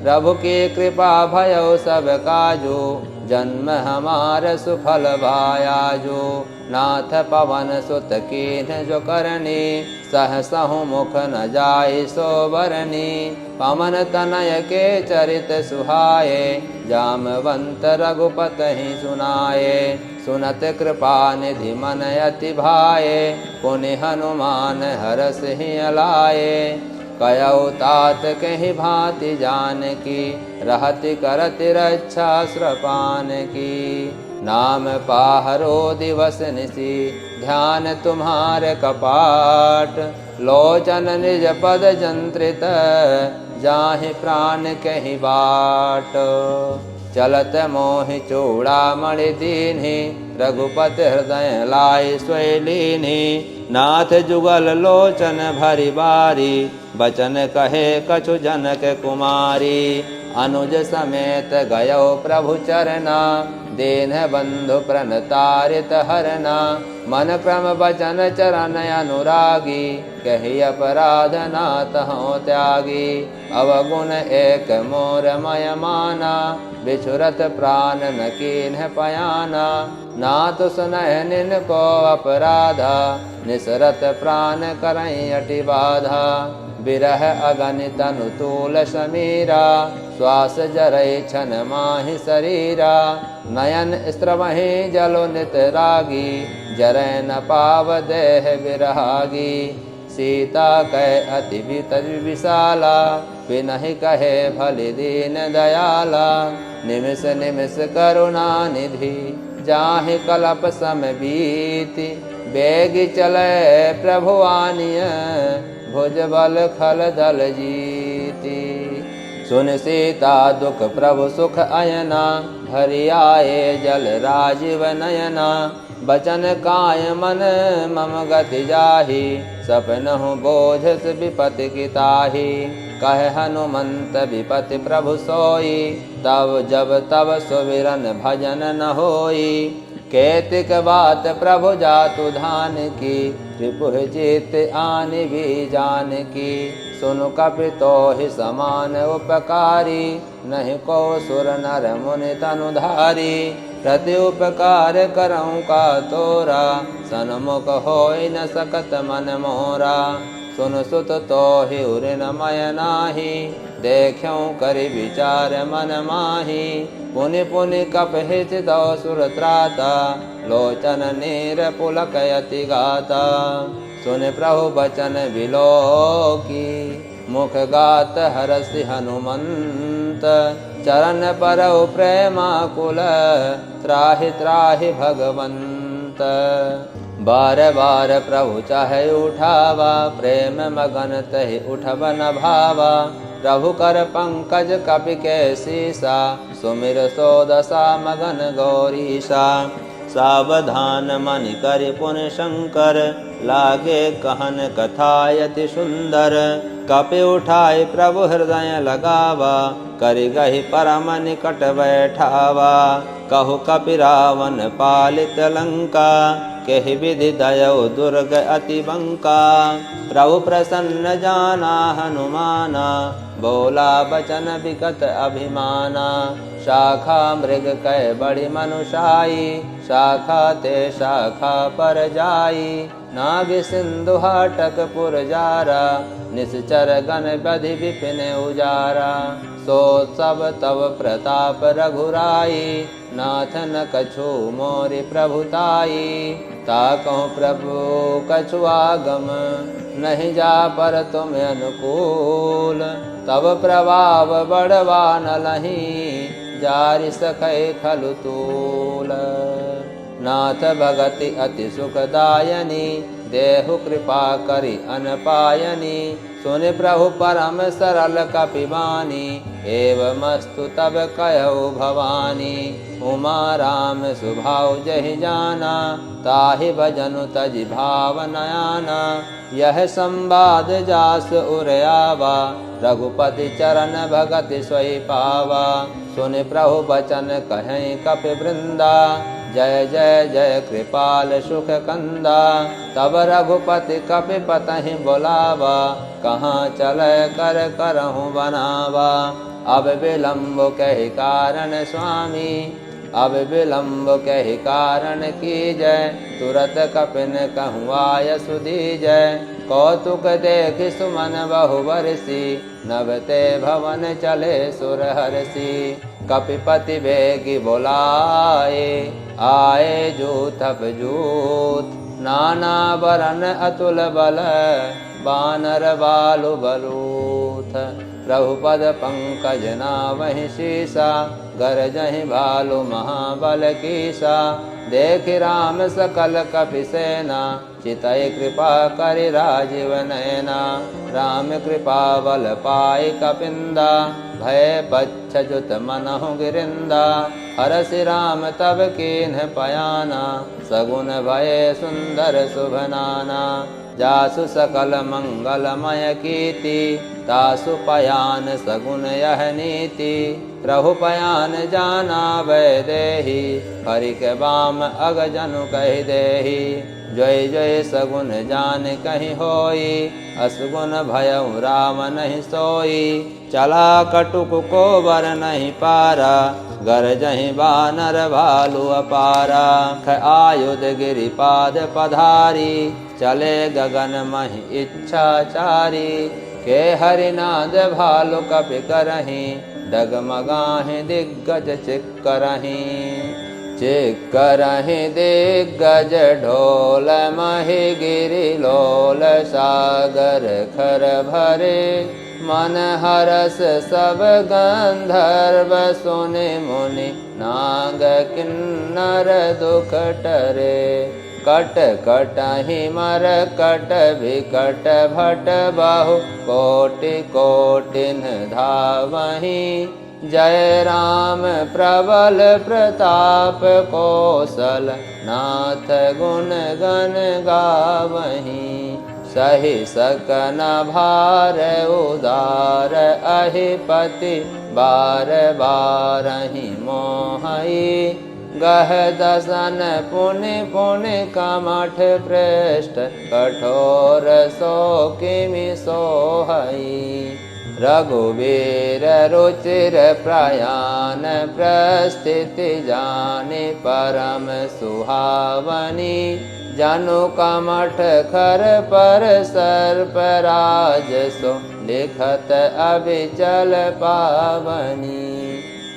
प्रभु की कृपा भयो सब काजू, जन्म हमार सुफल भायाजू। नाथ पवन सुत कीन्ह जो करनी, सहसहु मुख न जाय सो बरनी। पवन तनय के चरित सुहाए, जामवंत रघुपति सुनाए। सुनत कृपा निधि मन अति भाए, पुनि हनुमान हरस ही अलाए। कयौ तात कहि भांति जानकी, रहति करति रक्षा श्रपान की। नाम पाहरो दिवस निशि, ध्यान तुम्हारे कपाट। लोचन निज पद जंत्रित, जाहि प्राण कहि बाट। चलत मोहि चूड़ामणि दीन्हि, रघुपति हृदय लाय सोई लीन्हि। नाथ जुगल लोचन भरी बारी, बचन कहे कछु जनक कुमारी। अनुज समेत गयो प्रभु चरना, दीन्ह बंधु प्रणतारित हरना। मन क्रम बचन चरण अनुरागी, कही अपराध ना तहु त्यागी। अवगुण एक मोर मय माना, बिछुरत प्राण न कीन्ह पयाना। नाथ सुनह निन को अपराधा, निसरत प्राण करई अति बाधा। बिरह अगणित अनुतूल समीरा, श्वास जरई छन माहि शरीरा। नयन स्त्रवहि जलो नित रागी, जरै न पाव देह विरहागी। सीता कह अति विशाला, बिनहि कहे भलि दीन दयाला। निमिष निमिष करुणा निधि, जाहि कलप सम बीति। बेगी चले प्रभु आनिय, भुज बल खल दल जीति। सुन सीता दुख प्रभु सुख अयना, भरी आए जल राजीव नयना। बचन काय मन मम गति जाहि, सपनहु बोझ विपति की ताहि। कह हनुमंत विपति प्रभु सोई, तब जब तब सुमिरन भजन न होई। केतिक बात प्रभु जातु धान की, रिपुह जीत आनि भी जान की। सुनु कपि तोहि समान उपकारी, नहीं को सुर नर मुनि तनुधारी। प्रति उपकार करऊँ का तोरा, सन्मुख होई न सकत मन मोरा। सुन सुत तोहि उरिन मय नाही, देख्यऊँ करि विचार मन माही। पुनि पुनि कपहित दो सुर त्राता, लोचन नीर पुलक यति गाता। सुन प्रभु बचन बिलोकी, मुख गात हरसि हनुमंत। चरण परउ प्रेमाकुल, त्राहि त्राहि भगवंत। बार बार प्रभु चाहे उठावा, प्रेम मगन तहि उठब न भावा। प्रभु कर पंकज कपि के सीसा, सुमिर सो दशा मगन गौरीशा। सावधान मनि करि पुनि शंकर, लागे कहन कथा यति सुंदर। कपि उठाई प्रभु हृदय लगावा, करि गहि परम निकट बैठावा। कहु कपि रावण पालित लंका, केहि विधि दयौ दुर्ग अति बंका। प्रभु प्रसन्न जाना हनुमाना, बोला बचन विकट अभिमाना। शाखा मृग कह बड़ी मनुषाई, शाखा ते शाखा पर जाई। नाग सिंधु हाटक पुरजारा, निश्चर गण बधि विपिन उजारा। सो सब तव प्रताप रघुराई, नाथ न कछु मोरि प्रभुताई। ताकहु प्रभु कछु आगम, नहीं जा पर तुम अनुकूल। तब प्रभाव बढ़वा न लहीं, जारि सकै खलु तूल। नाथ भगति अति सुखदायनी, देहु कृपा करि अनपायनी। सुनि प्रभु परम सरल कपिबानी, एवमस्तु तब कहु भवानी। उमा राम सुभाव जहि जाना, ताहि भजनु तजि भाव नयाना। यह संवाद जास उर आवा, रघुपति चरण भगति सोई पावा। सुनि प्रभु बचन कहें कपि वृंदा, जय जय जय कृपाल सुख कंदा। तब रघुपति कपि पतहि बोलावा, कहाँ चले कर करहूँ बनावा। अब विलम्ब कहि कारण स्वामी, अब विलम्ब कहि कारण कीजय। तुरत कपिन कहूँ आय सुधीजय। कौतुक देख सुमन बहु बरसी, नभते भवन चले सुर हरसी। कपिपति बेगी बोलाए, आए जूथप जूथ। नाना बरन अतुल बल, बानर बालु बलूथ। प्रभु पद पंकज नावहि शीसा, गरजहि भालु महाबल कीसा। देखि राम सकल कपि सेना, चितई कृपा करि राजीव नयना। राम कृपा बल पाई कपिंदा, भय पच्छ जुत मनहु गिरिंदा। हरसि राम तब कीन्ह पयाना, सगुन भय सुंदर शुभ नाना। जासु सकल मंगलमय कीर्ति, तासु पयान सगुन यह नीति। प्रभु पयान जाना वै देहि, हरि के बाम अग जनु कहि देहि। जय जय सगुन जान कहीं होई, असगुन भयउ राम नहीं सोई। चला कटुक को बर नहीं पारा, गरजहि बानर भालु अपारा। आयुध गिरिपाद पधारी, चले गगन महि इच्छाचारी। के हरिनाद भालु कपि करहीं, डगमगाहि दिग्गज चिक्करहीं। चिक्करहि दिग्गज ढोल महि गिरि लोल। सागर खर भरे मन हरस सब गंधर्व। सुनि मुनि नाग किन्नर दुख टरे। कट कटहि मर कट विकट भट बाहु। कोटि कोटिन धावहि, जय राम प्रबल प्रताप। कौशल नाथ गुण गण गावहि, सहि सकन भार उदार। अहिपति बार बारहि मोहई, गह दसन पुनि पुनि कमठ पृष्ठ। कठोर सो किमि सोहई, रघुवीर रुचिर प्रयाण। प्रस्थिति जानि परम सुहावनी, जनु कमठ खर पर सर्प राज। सो लिखत अविचल पावनी,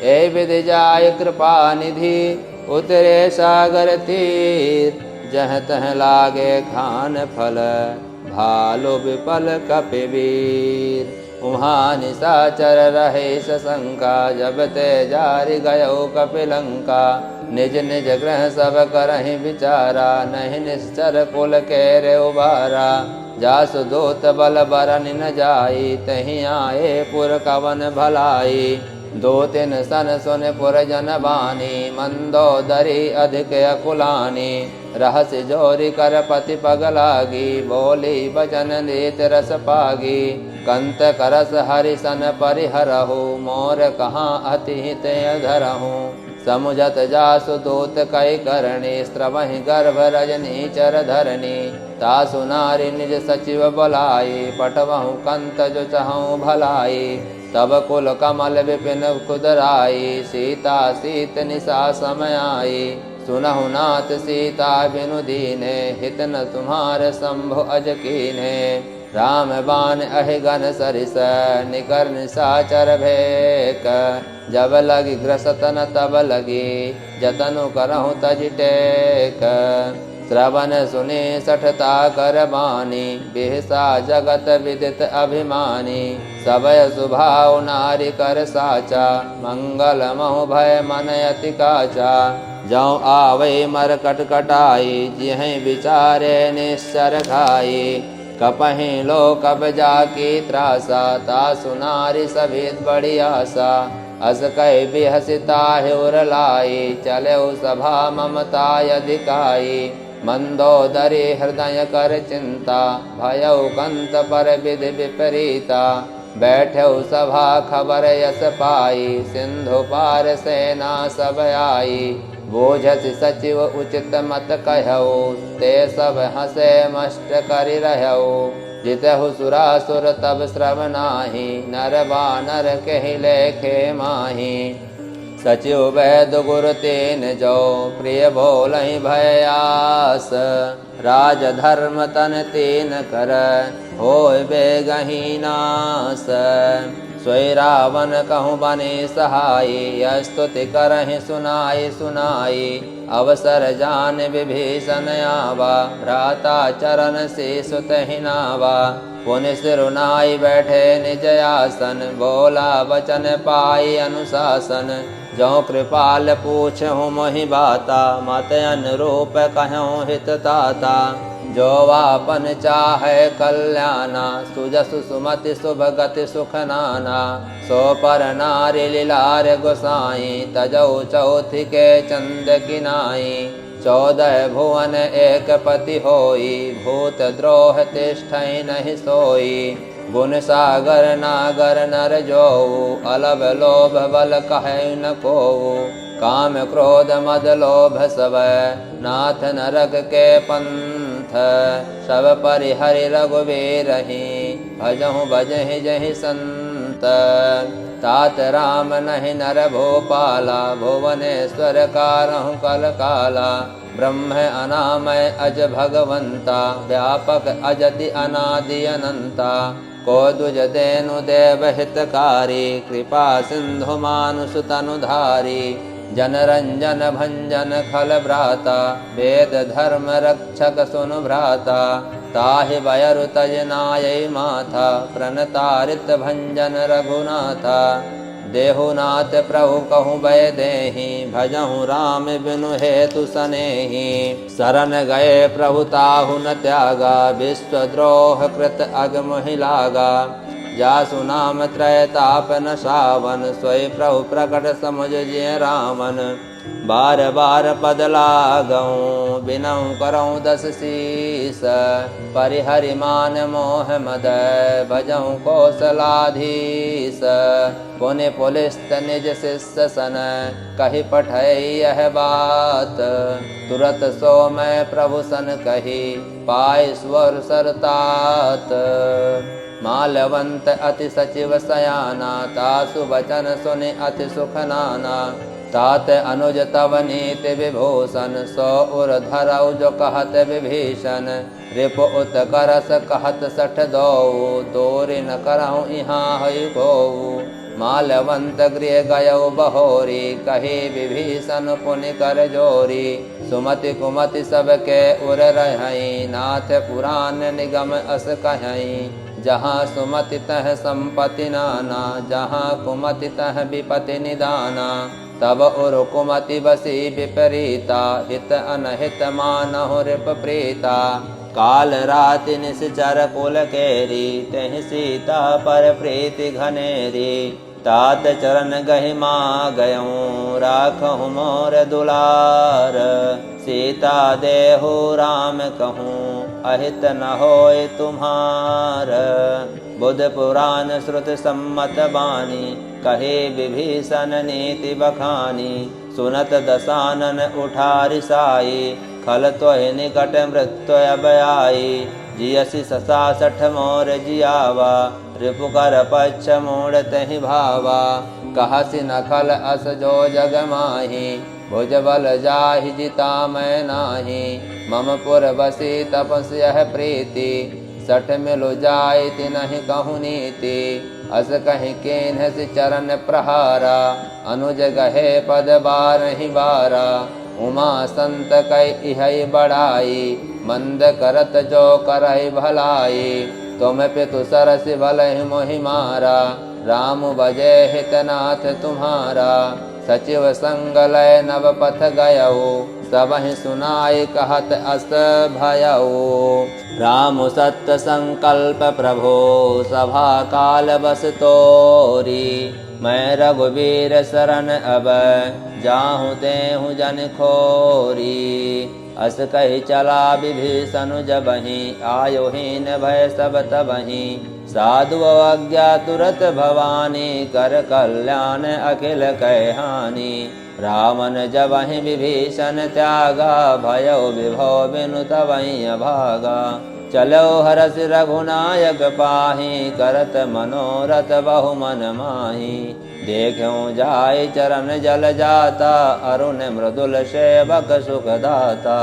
ए विधि जाय कृपा निधि। उतरे सागर तीर, जह तह लागे खान फल। भालु विपल कपि वीर, उहाँ निशाचर रहे सशंका। जब ते जारि गयो कपिलंका, निज निज गृह सब करहि विचारा। नहीं निश्चर कुल केरे उबारा, जासु दूत बल बरनि न जाई। तहीं आए पुर कवन भलाई, दो तिन सन सुन पुर जन बानी। मंदोदरी अधिक अकुलानी, रहस्य जोरी कर पति पग लागी। बोली बचन नीत रस पागी, कंत करस हरिसन परिहरहु। मोर कहाँ अति हित धरहु, समुझत जासु दूत कई करणी। स्त्रवहि गर्भ रजनी चर धरणी, तासु नारी निज सचिव बोलाई। पटवहु कंत जो चहु भलाई, तब कुल कमल विपिन खुदराई। सीता सीत निशा समय आई, सुनहु नाथ सीता बिनु दीने। हित न तुम्हार शंभु अज कीने, राम बाण अहिगन सरिस। निकर निशाचर भेक, जब लगी ग्रसतन तब लगी। जतनु करहु तज टेक, श्रवण सुने सठता कर बानी। बिहसा जगत विदित अभिमानी, सबय सुभाव नारी कर साचा। मंगल महु भय मन अति काचा, जौ आवै मर कटकटाई। जिहि विचारे निश्चर खाई, कपहि लो कब जाकी त्रासा। तासु नारी सभित बड़ी आशा, अस कहि बिहसिता हिउर लाई। चलेउ सभा ममता अधिकाई, मंदोदरी हृदय कर चिंता। भयउ कंत पर विधि विपरीता, बैठउ सभा खबर यस पाई। सिंधु पार सेना सब आई, बोझस सचिव उचित मत कहऊ। ते सब हसे मष्ट करि रहऊ, जितहु सुरासुर तब श्रव नाही। नर बानर केहि लेखे माही, सचिव वैद गुरु तेन जो। प्रिय भोलहि भयास, राज धर्म तन तेन कर। होय बेगहि नास, सोई रावण कहूँ बने सहाय। स्तुति करहि सुनाई सुनाई, अवसर जान विभीषण आवा। भ्राता चरण से सुतहि नावा, पुनि सिरुनाई बैठे निज आसन। बोला वचन पाई अनुशासन, जो कृपाल पूछहु मोहि बाता, मत अनुरूप कहूँ हित ताता। जो आपन चाहे कल्याणा, सुजसु सुमति शुभ गति सुख नाना। सो पर नारी लीलार गोसाई, तजौ चौथि के चंद किनाई। 14 भुवन एक पति होई, भूत द्रोह तिष्ठै नहीं सोई। गुण सागर नागर नर जोऊ, अलभ लोभ बल कहै न कोऊ। काम क्रोध मद लोभ सब, नाथ नरक के पंथ। सब परिहरि रघुवीरहि, भजहु भजहि जहि संत। तात राम नहि नर भूपाला, भुवनेश्वर कारहु कल काला। ब्रह्म अनामय अज भगवंता, व्यापक अजति अनादि अनंता। को दुज देनु देव हितकारी, कृपा सिंधु मानुष तनुधारी। जन रंजन भंजन खल भ्राता, वेद धर्म रक्षक सुनु भ्राता। ताहि बयरु तज नायै माथा, प्रणतारित भंजन रघुनाथा। देहुनाथ प्रभु कहूँ भय देहि, भजहु राम बिनु हेतु सनेहि। शरण गए प्रभु ताहु न त्यागा, विश्वद्रोह कृत अगमहि लागा। जासु नाम त्रय ताप न सावन, सोई प्रभु प्रकट समुझ जिय रामन। बार बार पद लागऊं, बिनऊं करऊं 10 शीस। परिहरि मान मोह मद, भजऊं कौशलाधीश। पुनि पुलिस्त निज शिष्य सन, कहि पठै यह बात। तुरत सो मैं प्रभु सन कही, पाय स्वर सरतात। मालवंत अति सचिव सयाना, तासु वचन सुनि अति सुख नाना। तात अनुज तव नीति विभूषण, सो उर धरऊ जो कहत विभीषण। रिपु उत्करस कहत 62, तोरि न करहु यहाँ हई कोऊ। मालवंत गृह गयऊ बहोरी, कही विभीषण पुनि कर जोरी। सुमति कुमति सबके उर रहई, नाथ पुराण निगम अस कहई। जहाँ सुमति तह संपत्ति नाना, जहाँ कुमति तह विपति निदाना। तब उर कुमति बसी विपरीता, हित अनहित मानहु रिप प्रीता। काल राति निश्चर कुल केरी, तहि सीता पर प्रीति घनेरी। तात चरण गहि मा गयऊँ, राखहु मोर दुलार। सीता देहु राम कहूँ, अहित न होय तुम्हार। बुध पुराण श्रुत सम्मत बानी, कहे विभीषण नीति बखानी। सुनत दसानन उठारि साई, खल त्वहि निकट मृत्यु अब आई। जियसि 66 मोर जियावा, रिपुकर पच्छ मोड़ तहि भावा। कहसि न खल अस जो जग माही, भुज बल जाहि जिता मैं नाही। मम पुर बसी तपस्यः प्रीति, 60 मिलु जाइति नहीं कहूँ नीति। अस कहि केन्हसि चरण प्रहारा, अनुज गहे पद बारहि बारा। उमा संत कै इहै बढ़ाई, मंद करत जो करहि भलाई। तुम पितु सरसि भलहि मोहि मारा, राम बजे हितनाथ तुम्हारा। सचिव संग लय नव पथ गयऊ, सबहि सुनाई कहत अस भयऊ। राम सत्य संकल्प प्रभो, सभा काल बस तोरी। मैं रघुवीर शरण अब, जाहूँ तेहूँ जन खोरी। अस कहि चला विभीषण जबहि, आयुहीन भय सब तबहि। साधु अवज्ञा तुरत भवानी, कर कल्याण अखिल कै हानि। रावण जबहि विभीषण त्यागा, भयो विभव बिनु तबहि अभागा। चलो हरष रघुनायक पाहि, करत मनोरथ बहु मन माहि। देखूं जाय चरण जल जाता, अरुण मृदुल सेवक सुखदाता।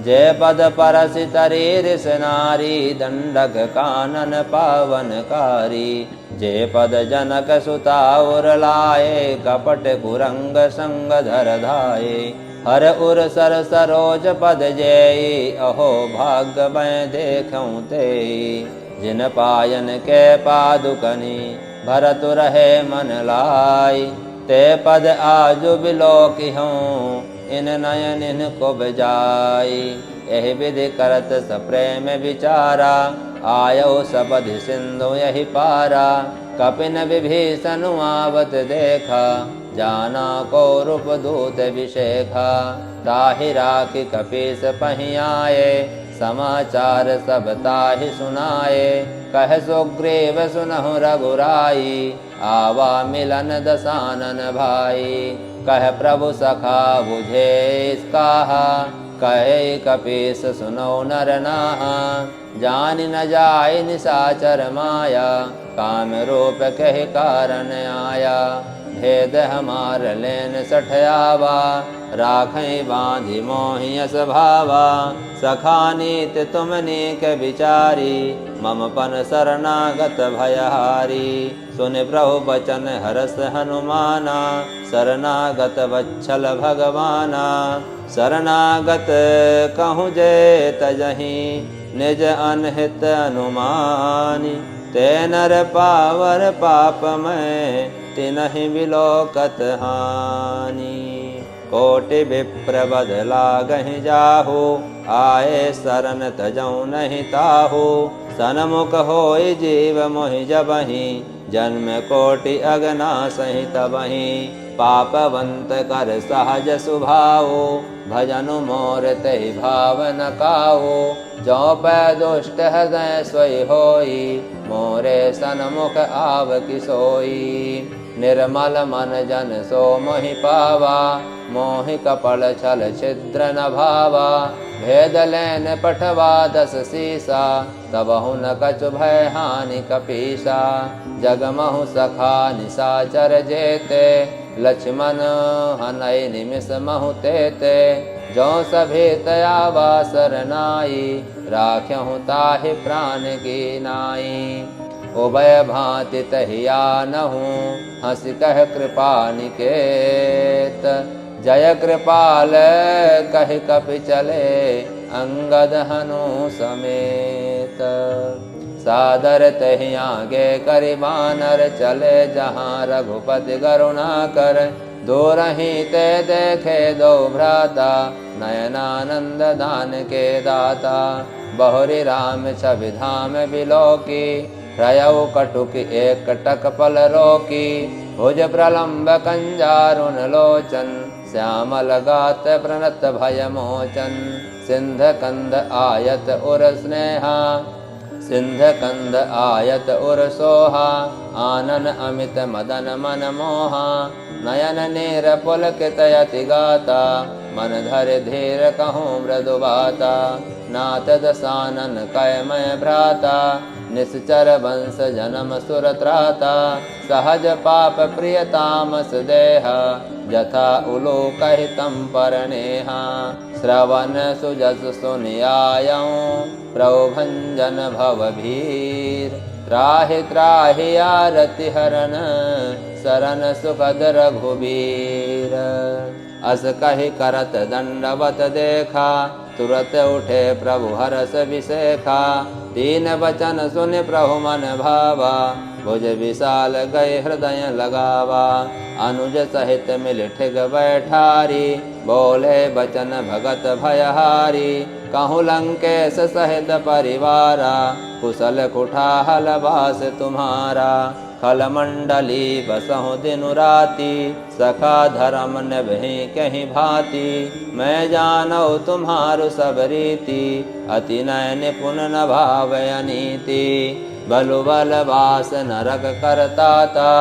जय पद परसि तरी रिस नारी, दंडक कानन पावनकारी। जय पद जनक सुता उर लाए, कपट कुरंग संग धर धाये। हर उर सर सरोज पद जेई, अहो भाग्य मैं देखूं तेई। जिन पायन के पादुकनी, भरत रहे मन लाई। ते पद आजु बिलोकी हूँ, इन नयन इनको बजाई। यही विधि करत सप्रेम विचारा, आयो सबधि सिंधु यही पारा। कपिन विभीषण आवत देखा, जाना को रूप दूत विशेखा। ताहि राखी कपीस पहि आए, समाचार सब ताहि सुनाए। कह सुग्रीव सुनहु रघुराई, आवा मिलन दसानन भाई। कह प्रभु सखा बुझे इसकाहा, कहे कपीस सुनो नर नाहा। जान न जाय निशाचर माया, काम रूप कह कारण आया। भेद हमार लेन सठयावा, राखें बांधि मोहि यस भावा। सखा नीत तुम नीक विचारी, मम पन शरणागत भयहारी। सुन प्रभु बचन हरस हनुमाना, शरणागत वत्सल भगवाना। शरणागत कहूँ जे तजहि, निज अनहित अनुमानी। ते नर पावर पाप में, तिनहि बिलोकत हानि। कोटि विप्र बद लागहि जाहु, आए शरण तजौ नहीं ताहु। सनमुख होई जीव मोहि जबहि, जन्म कोटि अगना सहि तबहि। पापवंत कर सहज सुभाओ, भजनु मोर तहि भाव न काओ। जो पै दुष्ट हृदय सोई होई, मोरे सनमुख आव किसोई। निर्मल मन जन सो मोहि पावा, मोहि कपल छल छिद्र न भावा। भेद लेन पठवा दस सीसा, तबहु न कछु भय हानि कपीसा। जगमहु सखा निशाचर जेते, लक्ष्मण हनई निमिष महु तेते। जो सभी तयावा सरनाई, राख्यहु ताहि प्राण की नाई। उभय भांति तहिया नहु, हंस कह कृपा निकेत। जय कृपाल कहि कपि चले, अंगद हनु समेत। सादर तहि आगे करि बानर, चले जहाँ रघुपति करुणा कर। दूरहि ते देखे दो भ्राता, नयनानंद दान के दाता। बहुरी राम छवि धाम बिलोकी, हृयउ कटुक एक टक पल रोकी। भुज प्रलम्ब कंजारुन लोचन, श्यामल गात प्रणत भय मोचन। सिंध कंद आयत उर स्नेहा, सिंध कंद आयत उर सोहा। आनन अमित मदन मन मोहा, नयन नीर पुलकित यति गाता। मन धर धीर कहूँ मृदु बाता, नाथ दसानन कै मैं भ्राता। निश्चर वंश जन्म सुर त्राता, सहज पाप प्रिय तामस देहा। यथा उलोकहि तम परनेहा, श्रवण सुजस सुनियायऊँ। प्रभु भंजन भवभीर, त्राहि त्राहि आरति हरन। शरण सुखद रघुबीर, अस कहि करत दंडवत देखा। तुरत उठे प्रभु हरष विशेखा। दीन वचन सुनि प्रभु मन भावा, भुज विशाल गए हृदय लगावा। अनुज सहित मिल ठिग बैठारी, बोले बचन भगत भयहारी। कहूँ लंकेश सहित परिवारा, कुशल कुठाहल वास तुम्हारा। खल मंडली बसहु दिनु राति, सखा धर्म निभहि कहीं भांति। मैं जानौ तुम्हारु सब रीति, अति नय निपुण न भावय अनीति। बलु बल वास नरक करताता,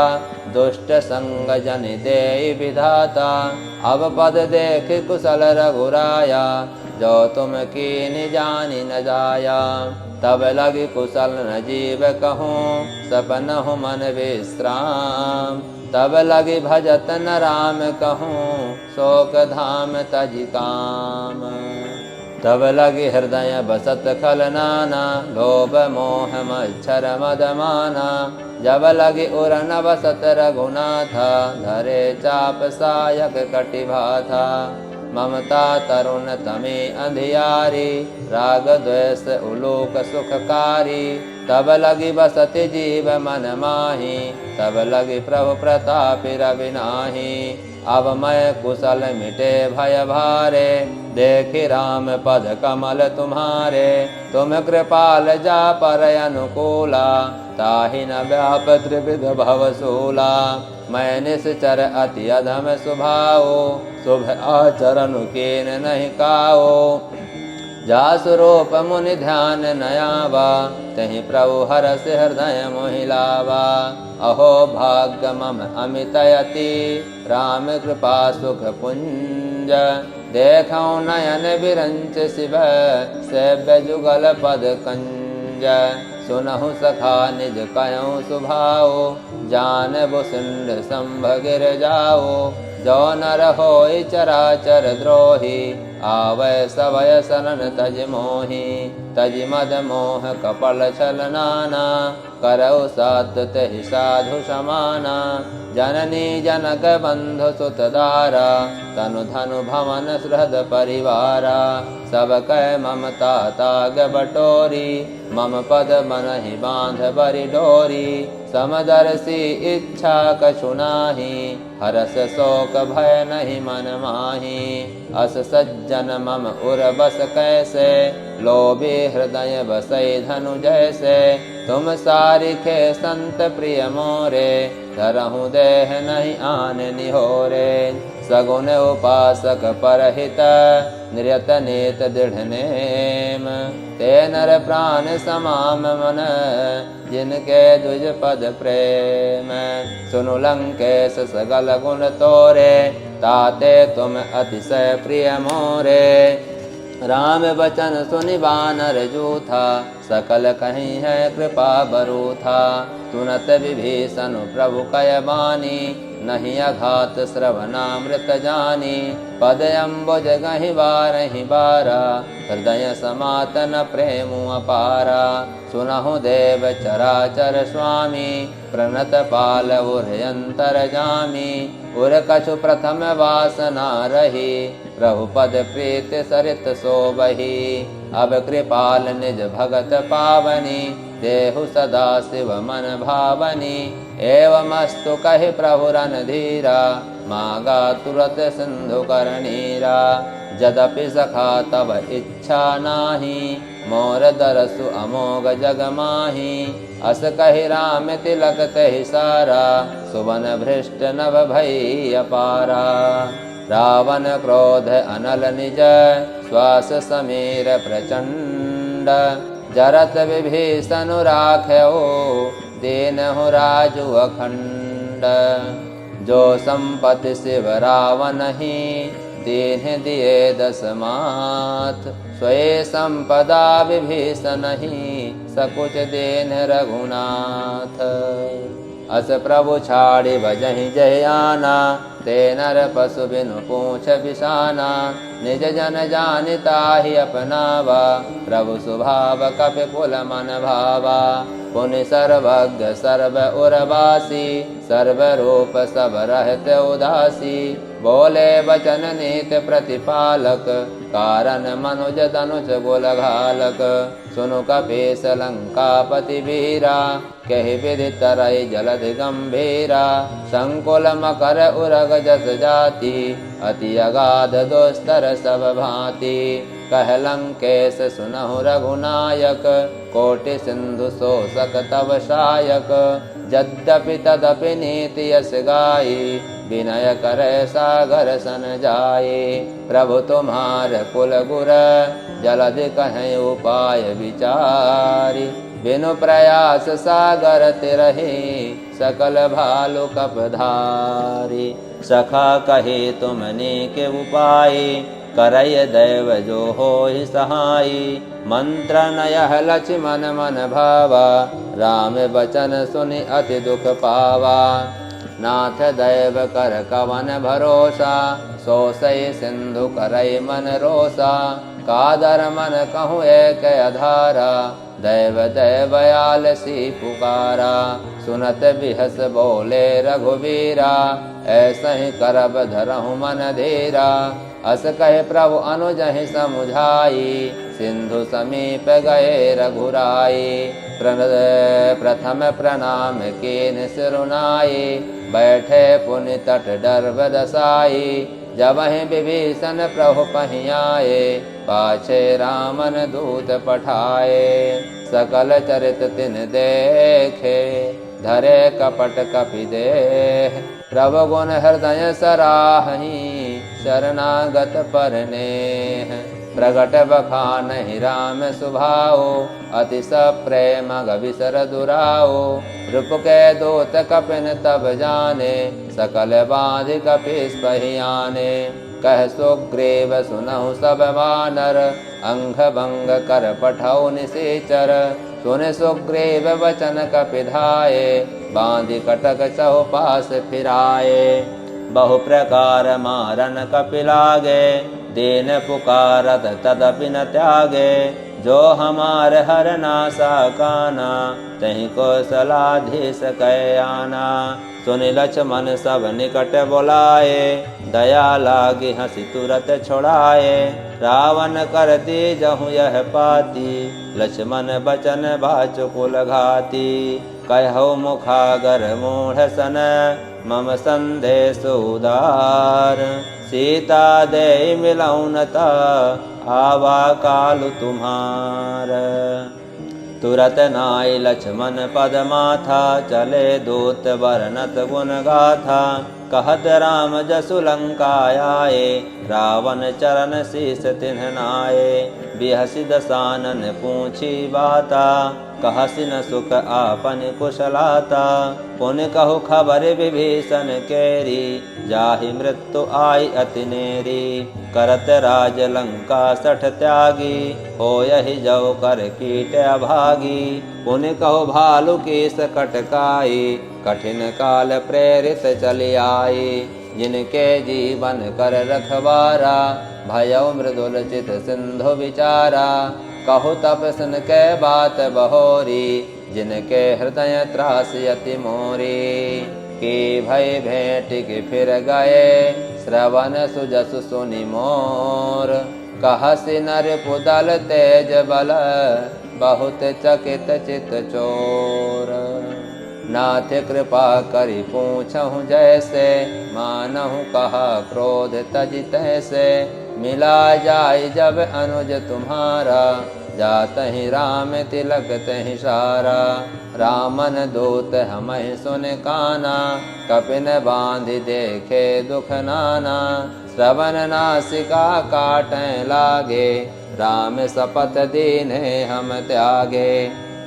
दुष्ट संग जन देई विधाता। अब पद देख कुशल रघुराया, जो तुम कीन जानि न जाया। तब लगी कुशल न जीव कहूँ, सपनहु मन विश्राम। तब लगी भजत न राम कहूँ, शोक धाम तजि काम। तब लगी हृदय बसत खल नाना, लोभ मोह मच्छर मद माना। जब लगी उर न बसत रघुनाथा, धरे चाप सायक कटिभाथा। ममता तरुण तमे अंधियारी, राग द्वेष उलोक सुखकारी। तब लगी बसति जीव मन माही, तब लगी प्रभु प्रताप रवि नाहि। अब मैं कुशल मिटे भय भारे, देखि राम पद कमल तुम्हारे। तुम कृपाल जा पर अनुकूला, ताहि न व्याप त्रिविध भवसूला। मैं निश्चर अति अधम स्वभाव, शुभ आचरण कीन नहीं काओ। जासु रूप मुनि ध्यान नयावा, तहि प्रभु हरष हृदय मोहिलावा। अहो भाग्य मम अमित यति, राम कृपा सुख पुंज। देखौ नयन बिरंच शिव, सेव्य जुगल पद कंज। सुनहु सखा निज कयौ सुभाओ, जानबु सिंध संभ गिर जाओ। जो नर होई चराचर द्रोही, आवै सवय सनन तज मोहि। तज मद मोह कपल छल नाना, करौ सात तहि साधु समाना। जननी जनक बंधु सुत दारा, तनु धनु भवन सुहृद परिवारा। सब कह ममता ताग बटोरी, मम पद मनहि बांध बरि डोरी। समदर्शी इच्छा कछु नाहि, हरस शोक भय नहीं मन माही। अस सज्जन मम उर बस कैसे, लोभी हृदय बसै धनु जैसे। तुम सारिखे संत प्रिय मोरे, धरहु देह नहीं आन निहोरे। सगुन उपासक परहित, नियत नेत दृढ़ नेम। ते नर प्राण समाम मन, जिनके द्विज पद प्रेम। सुनु लंकेश सगल गुण तोरे, ताते तुम अतिशय प्रिय मोरे। राम बचन सुनि बानर जूथा, सकल कहीं है कृपा बरूथा। तुनत विभीषण प्रभु कय बानी, नहीं अघात श्रवणामृत जानी। पद अम्बुज गहि बारहि बारा, हृदय समातन प्रेम अपारा। सुनहु देव चराचर स्वामी, प्रणत पाल उर्यंतर जामी। उर कछु प्रथम वासना रही, प्रभु पद प्रीत सरित सोबही। अब कृपाल निज भगत पावनी, देहु सदा शिव मन भावनी। एवमस्तु कहि प्रभु रणधीरा, मागा तुरत सिंधु करनीरा। यद्यपि सखा तब इच्छा नाही, मोर दरसु अमोघ जग माही। अस कहि राम तिलक तहि सारा, सुवन भृष्ट नभ भई अपारा। रावण क्रोध अनल निज, श्वास समीर प्रचंड। जरत विभीषण राख्यो, दीनहु राजु अखंड। जो संपत्ति शिव रावण ही, दीन्ह दिए दस मात। स्वये संपदा विभीषण ही, सकुच दीन्ह रघुनाथ। अस प्रभु छाड़ि भजहि जय आना, ते नर पशु बिनु पूछ बिसाना। निज जन जानिताहि अपनावा, प्रभु स्वभाव कपि कुल मन भावा। पुनि सर्वज्ञ सर्व उर्वासी, सर्व रूप सब रहत उदासी। बोले बचन नीत प्रतिपालक, कारण मनुज तनुज गुल घालक। सुनु कपीस लंकापति वीरा, कहि विधि तरई जलधि गंभीरा। संकुल मकर उरग जस जाति, अति अगाध दुस्तर सब भांति। कह लंकेश सुनहु रघुनायक, कोटि सिंधु शोषक तव शायक। यद्यपि तदपि नीति यस गाई, विनय करे सागर सन जाए। प्रभु तुम्हार कुल गुर, जलधि कहें उपाय विचारी। बिनु प्रयास सागर तिरहि, सकल भालु कपधारी। सखा कहे तुमने के उपाय, करय दैव जो होहि सहाई। मंत्र नयह लक्ष्मण मन भावा, राम बचन सुनि अति दुख पावा। नाथ दैव कर कवन भरोसा, सोसई सिंधु करई मन रोसा। कादर मन कहूँ एक अधारा, दैव दैवयाल सी पुकारा। सुनत बिहस बोले रघुवीरा, ऐसा ही करब धरहु मन धीरा। अस कहे प्रभु अनुजहि समुझाई, सिंधु समीप गए रघुराई। प्रथम प्रणाम कीन सिरुनाई, बैठे पुनि तट डर्भ दसाई। जबहि विभीषण प्रभु पहियाए, पाछे रामन दूत पठाए। सकल चरित तिन देखे, धरे कपट कपि देह। प्रभु गुण हृदय सराहि, शरणागत परनेह। प्रगट बखानहि राम सुभाओ, अति सप्रेम गविसर दुराओ। रूप के दूत कपिन तब जाने, सकल बाधि कपीस पहियाने। कह सुग्रीव सुनहु सब वानर, अंग भंग कर पठौ निशाचर। सुन सुग्रीव वचन कपिधाये, बांधि कटक चहुपास फिराए। बहु प्रकार मारन कपि लागे, दीन पुकारत तदपि न त्यागे। जो हमार हर नासा काना, तहि कौशलाधीश कै आना। सुनि लक्ष्मण सब निकट बोलाए, दया लागी हंसी तुरत छोड़ाए। रावण कर दीजहु यह पाती, लक्ष्मण बचन बाचुकुल घाती। कहौ मुखागर मूढ़ सन, मम संदेश उदार। सीता दे मिलौ न ता, आवा कालु तुम्हार। तुरत नाई लक्ष्मण पद माथा, चले दूत बरनत गुण गाथा। कहत राम जसु लंका आए, रावण चरण शीस तिन्ह नाये। बिहसि दसानन पूछी बाता, कहसि न सुख आपन कुशलाता। पुनि कहु खबर विभीषण केरी, जाहि मृत्यु आई अति नेरी। करत राज लंका सठ त्यागी, होयहि जौ कर कीट अभागी। पुनि कहु भालु कीस कटकाई, कठिन काल प्रेरित चली आई। जिनके जीवन कर रखवारा, भयउ मृदुल चित सिंधु विचारा। कहु तपसन के बात बहोरी, जिनके हृदय त्रास यति मोरी। कि भय भेंट के फिर गए, श्रवण सुजसु सुनि मोर। कहसि नर पुदल तेज बल, बहुत चकित चित चोर। नाथ कृपा करि पूछहु जैसे, मानहु कहा क्रोध तजि तैसे। मिला जाय जब अनुज तुम्हारा, जातहि राम तिलक तहि सारा। रामन दूत हमहि सुन काना, कपिन बांधि देखे दुख नाना। श्रवण नासिका काटै लागे, राम शपथ दीन्हे हम त्यागे।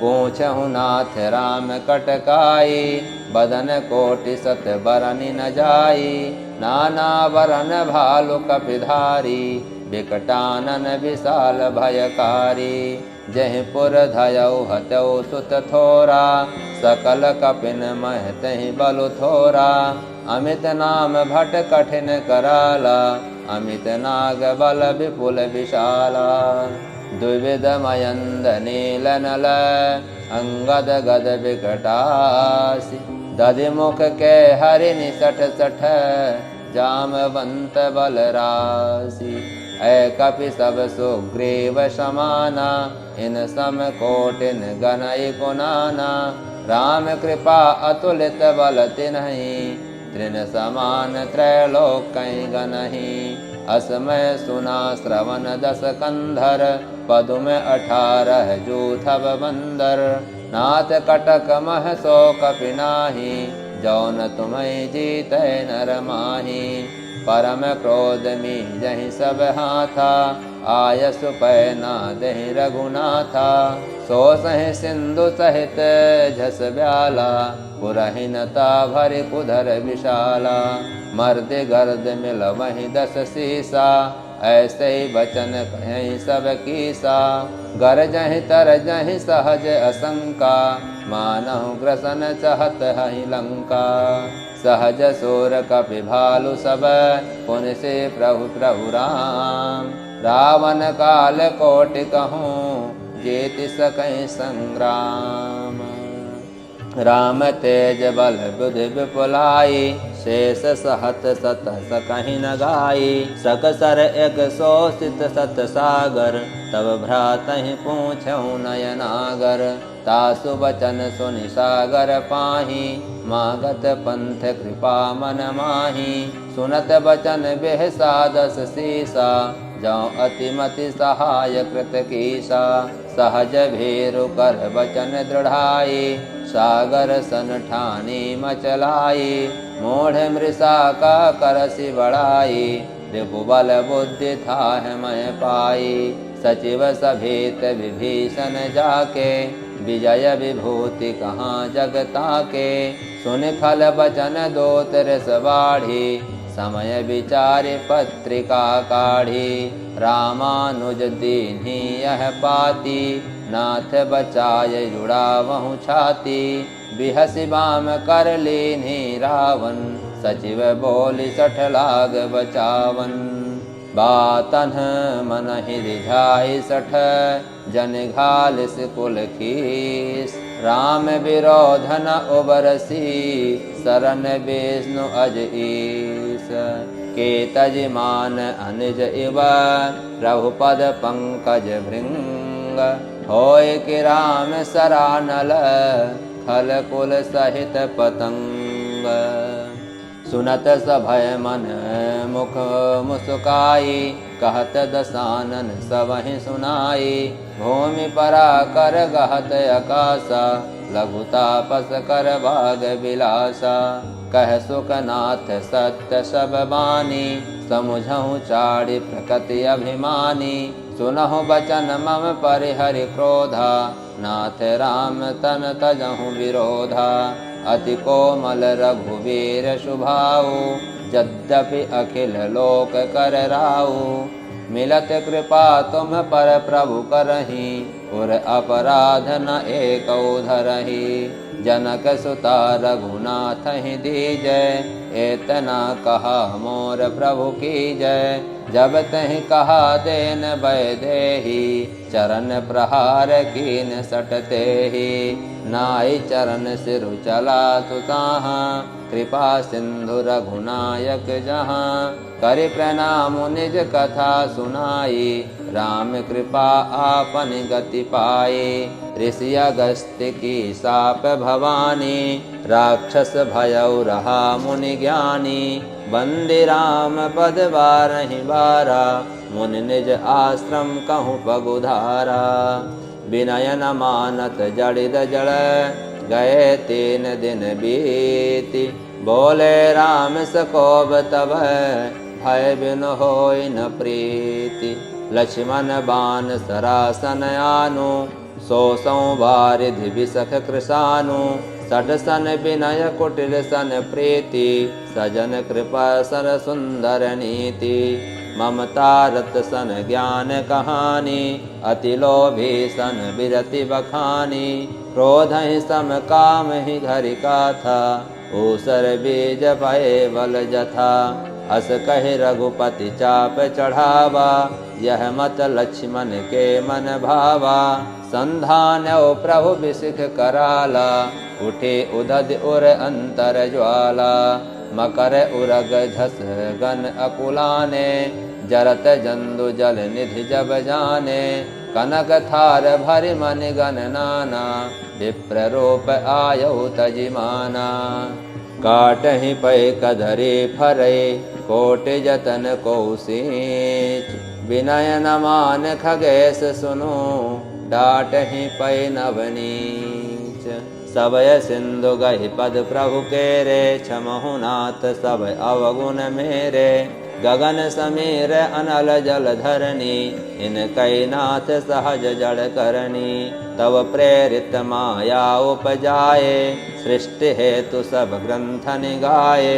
पूछहु नाथ राम कटकाई, बदन कोटि सत बरनि न जाई। नाना बरन भालु कपिधारी, बिकटानन विशाल भयकारी। जहि पुर धयउ हतउ सुत थोरा, सकल कपिन मह तहि बलु थोरा। अमित नाम भट कठिन कराला, अमित नाग बल विपुल विशाला। द्विविध मयंद नील नल, अंगद गद विकटासी। दधिमुख के हरि निसठ सठ, जामवंत बल राशि। ऐ कपि सब सुग्रीव समाना, इन सम कोटिन गनई कुनाना। राम कृपा अतुलित बल तिन्हि, तृण समान त्रैलोक्य गनहि। असमय सुना श्रवण दस कंधर, पदुम 18 जूथब बंदर। नाथ कटक मह सो कपि नाहि, जौन तुम्हि जीतै नर माहि। परम क्रोध मीजहि सब हाथा, आयसु पै नादहि रघुनाथा। सो सहि सिंधु सहित झस ब्याला, पुरहिनता भरि कुधर विशाला। मर्द गर्द मिल वहीं 10 सीसा, ऐसे ही बचन कहीं सब कीसा। गरजहि तरजहि सहज असंका, मानहु ग्रसन चहत हहि लंका। सहज सोर कपि भालु सब, पुनि से प्रभु प्रभु राम। रावण काल कोटि कहूँ, जेति सकहि संग्राम। राम तेज बल बुद्धि विपुलाई, शेष सहत सत सकहि न गाई। सकसर एक शोषित सत सागर, तब भ्रातहि पूछऊ नयनागर। तासु बचन सुनि सागर पाहि, मागत पंथ कृपा मन माहि। सुनत बचन बेह सादस सीसा, जौ अतिमति सहाय कृत कीसा। सहज भेरु कर बचन दृढ़ाई, सागर सन ठानी मचलाई। मोढ़ मृषा का करसि बढ़ाई, रिपुबल बुद्धि थाह मैं पाई। सचिव सभेत विभीषण जाके, विजय विभूति कहाँ जगता के। सुन खल बचन दोत रस बाढ़ी, समय विचारि पत्रिका काढ़ी। रामानुज दीन्ही यह पाती, नाथ बचाय जुड़ावहु छाती। बिहसि बाम कर लीन्ही रावण, सचिव बोलि सठ लाग बचावन। बातन मन ही रिझाई सठ, जन घालिस कुल खीस। राम विरोध न उबरसी, शरण विष्णु अज ईस। के तज मान अनिज इव, रघुपद पंकज भृंग। होय कि राम सरानल, खल कुल सहित पतंग। सुनत सभय मन मुख मुस्काई, कहत दसानन सबहि सुनाई। भूमि परा कर गहत आकाशा, लघु तापस कर भाग विलासा। कह सुखनाथ सत्य सब बानी, समुझहु चारि प्रकृति अभिमानी। सुनहु बचन मम परिहरि क्रोधा, नाथ राम तन तजहु विरोधा। अति कोमल रघुवीर शुभाऊ, यद्यपि अखिल लोक कर राऊ। मिलत कृपा तुम पर प्रभु करही, उर अपराध न एकौ धरही। जनक सुता रघुनाथ ही दीजय, एतना कहा मोर प्रभु की जय। जब तहि कहा देन वैदेही, चरण प्रहार कीन सटते ही। नाई चरण सिरु चला तुताहा, कृपा सिंधु रघुनायक जहाँ। करि प्रणाम निज कथा सुनाई, राम कृपा आपन गति पाई। ऋषि अगस्त्य की साप भवानी, राक्षस भयउ रहा मुनि ज्ञानी। बंदि राम पद बारहि बारा, मुनि निज आश्रम कहूँ पगुधारा। विनय न मानत जड़िद जड़, गए 3 दिन बीति। बोले राम सकोब तब, भय बिन होय न प्रीति। लक्ष्मण बान सरासन आनु, सोसौ बारिधि बिसख कृशानु। सठ सन विनय कुटिल सन प्रीति, सजन कृपा सन सुंदर नीति। ममता रत सन ज्ञान कहानी, अति लोभी सन बिरति बखानी। क्रोध ही सम काम ही घरि गाथा, ऊसर बीज भय बल जथा। अस कहि रघुपति चाप चढ़ावा, यह मत लक्ष्मण के मन भावा। संधान्यो प्रभु बिसिख कराला, उठे उदध उर अंतर ज्वाला। मकर उरग झस गन अकुलाने, जरत जंदु जल निधि जब जाने। कनक थार भरि मन गन नाना, विप्र रूप आयौ तजिमाना। काटहि पै कधरे फरै, कोटि जतन को सींच। विनय न मान खगेश सुनो, डाटहि पै नवनीच। सबय सिंधु गहि पद प्रभु केरे, क्षमहु नाथ सब अवगुण मेरे। गगन समीर अनल जल धरनी, इनकै नाथ सहज जड़ करनी। तव प्रेरित माया उपजाए, सृष्टि हेतु सब ग्रंथ निगाए।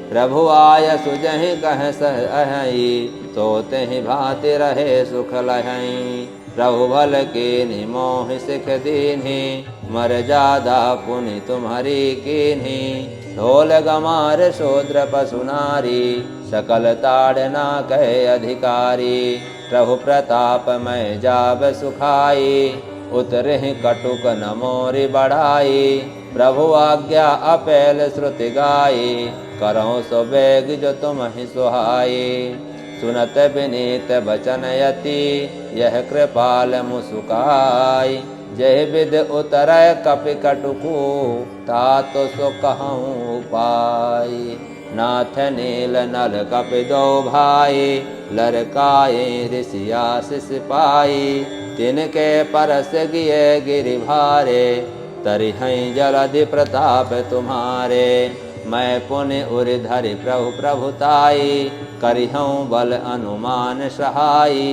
प्रभु आय सुजहि कह सह अहि, तो तेहि भांति रहे सुख लहै। प्रभु भल कीन्हि मोहि सिख दीन्हि, मर्यादा पुनि तुम्हरी कीन्हि। ढोल गमार शूद्र पशु नारी, सकल ताड़ना कहे अधिकारी। प्रभु प्रताप मैं जाब सुखाई, उतरहि कटुक न मोरि बढ़ाई। प्रभु आज्ञा अपेल श्रुति गाई, करो सो बेग जो तुम ही सुहाई। सुनत विनीत बचन यति यह कृपाल मुसुकाई। जय विद उतर कपि कटुकु तात सो कहूँ उपाय। नाथ नील नल कपि दो भाई लरकाए ऋषिया शिष पाई। तिनके परस गिए गिरि भारे तरिहं जलधि प्रताप तुम्हारे। मैं पुण्य उरि धरि प्रभु प्रभुताई करिहूँ बल अनुमान सहाई।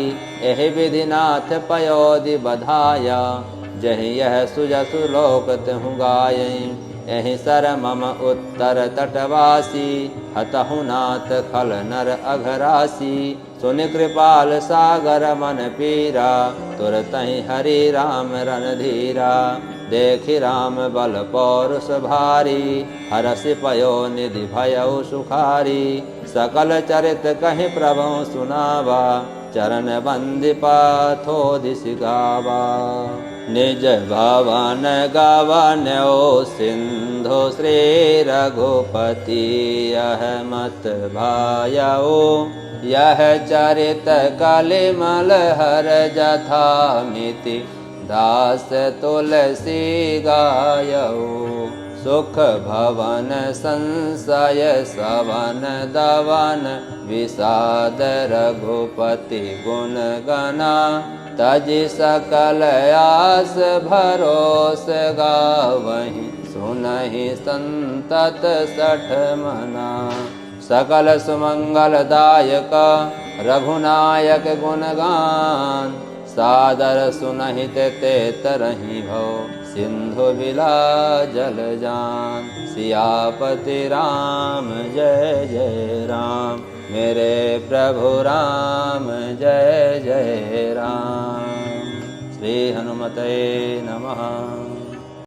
एहि विधि नाथ पयोधि बधाया जहि यह सुजसु लोक तिहुँ गायई। एहि सर मम उत्तर तटवासी हतहु नाथ खल नर अघरासी। सुनि कृपाल सागर मन पीरा तुरतहि हरि राम रणधीरा। देखि राम बल पौरुष भारी हरषि पयो निधि भयउ सुखारी। सकल चरित कहि प्रभु सुनावा चरण बंदि पाथोदिस गावा। निज भवन गवन्यो सिंधु श्री रघुपति यह मत भायउ। यह चरित कलिमल हर जथा मिति दास तुलसी गायउ। सुख भवन संशय सवन दवन विषाद रघुपति गुण गना। तजि सकल आस भरोस गावहि सुनहि संतत सठ मना। सकल सुमंगल दायक रघुनायक गुणगान सादर सुनहित ते तरहि भव सिंधु बिला जल जान। सियापति राम जय जय राम मेरे प्रभु राम जय जय राम। श्री हनुमते नमः।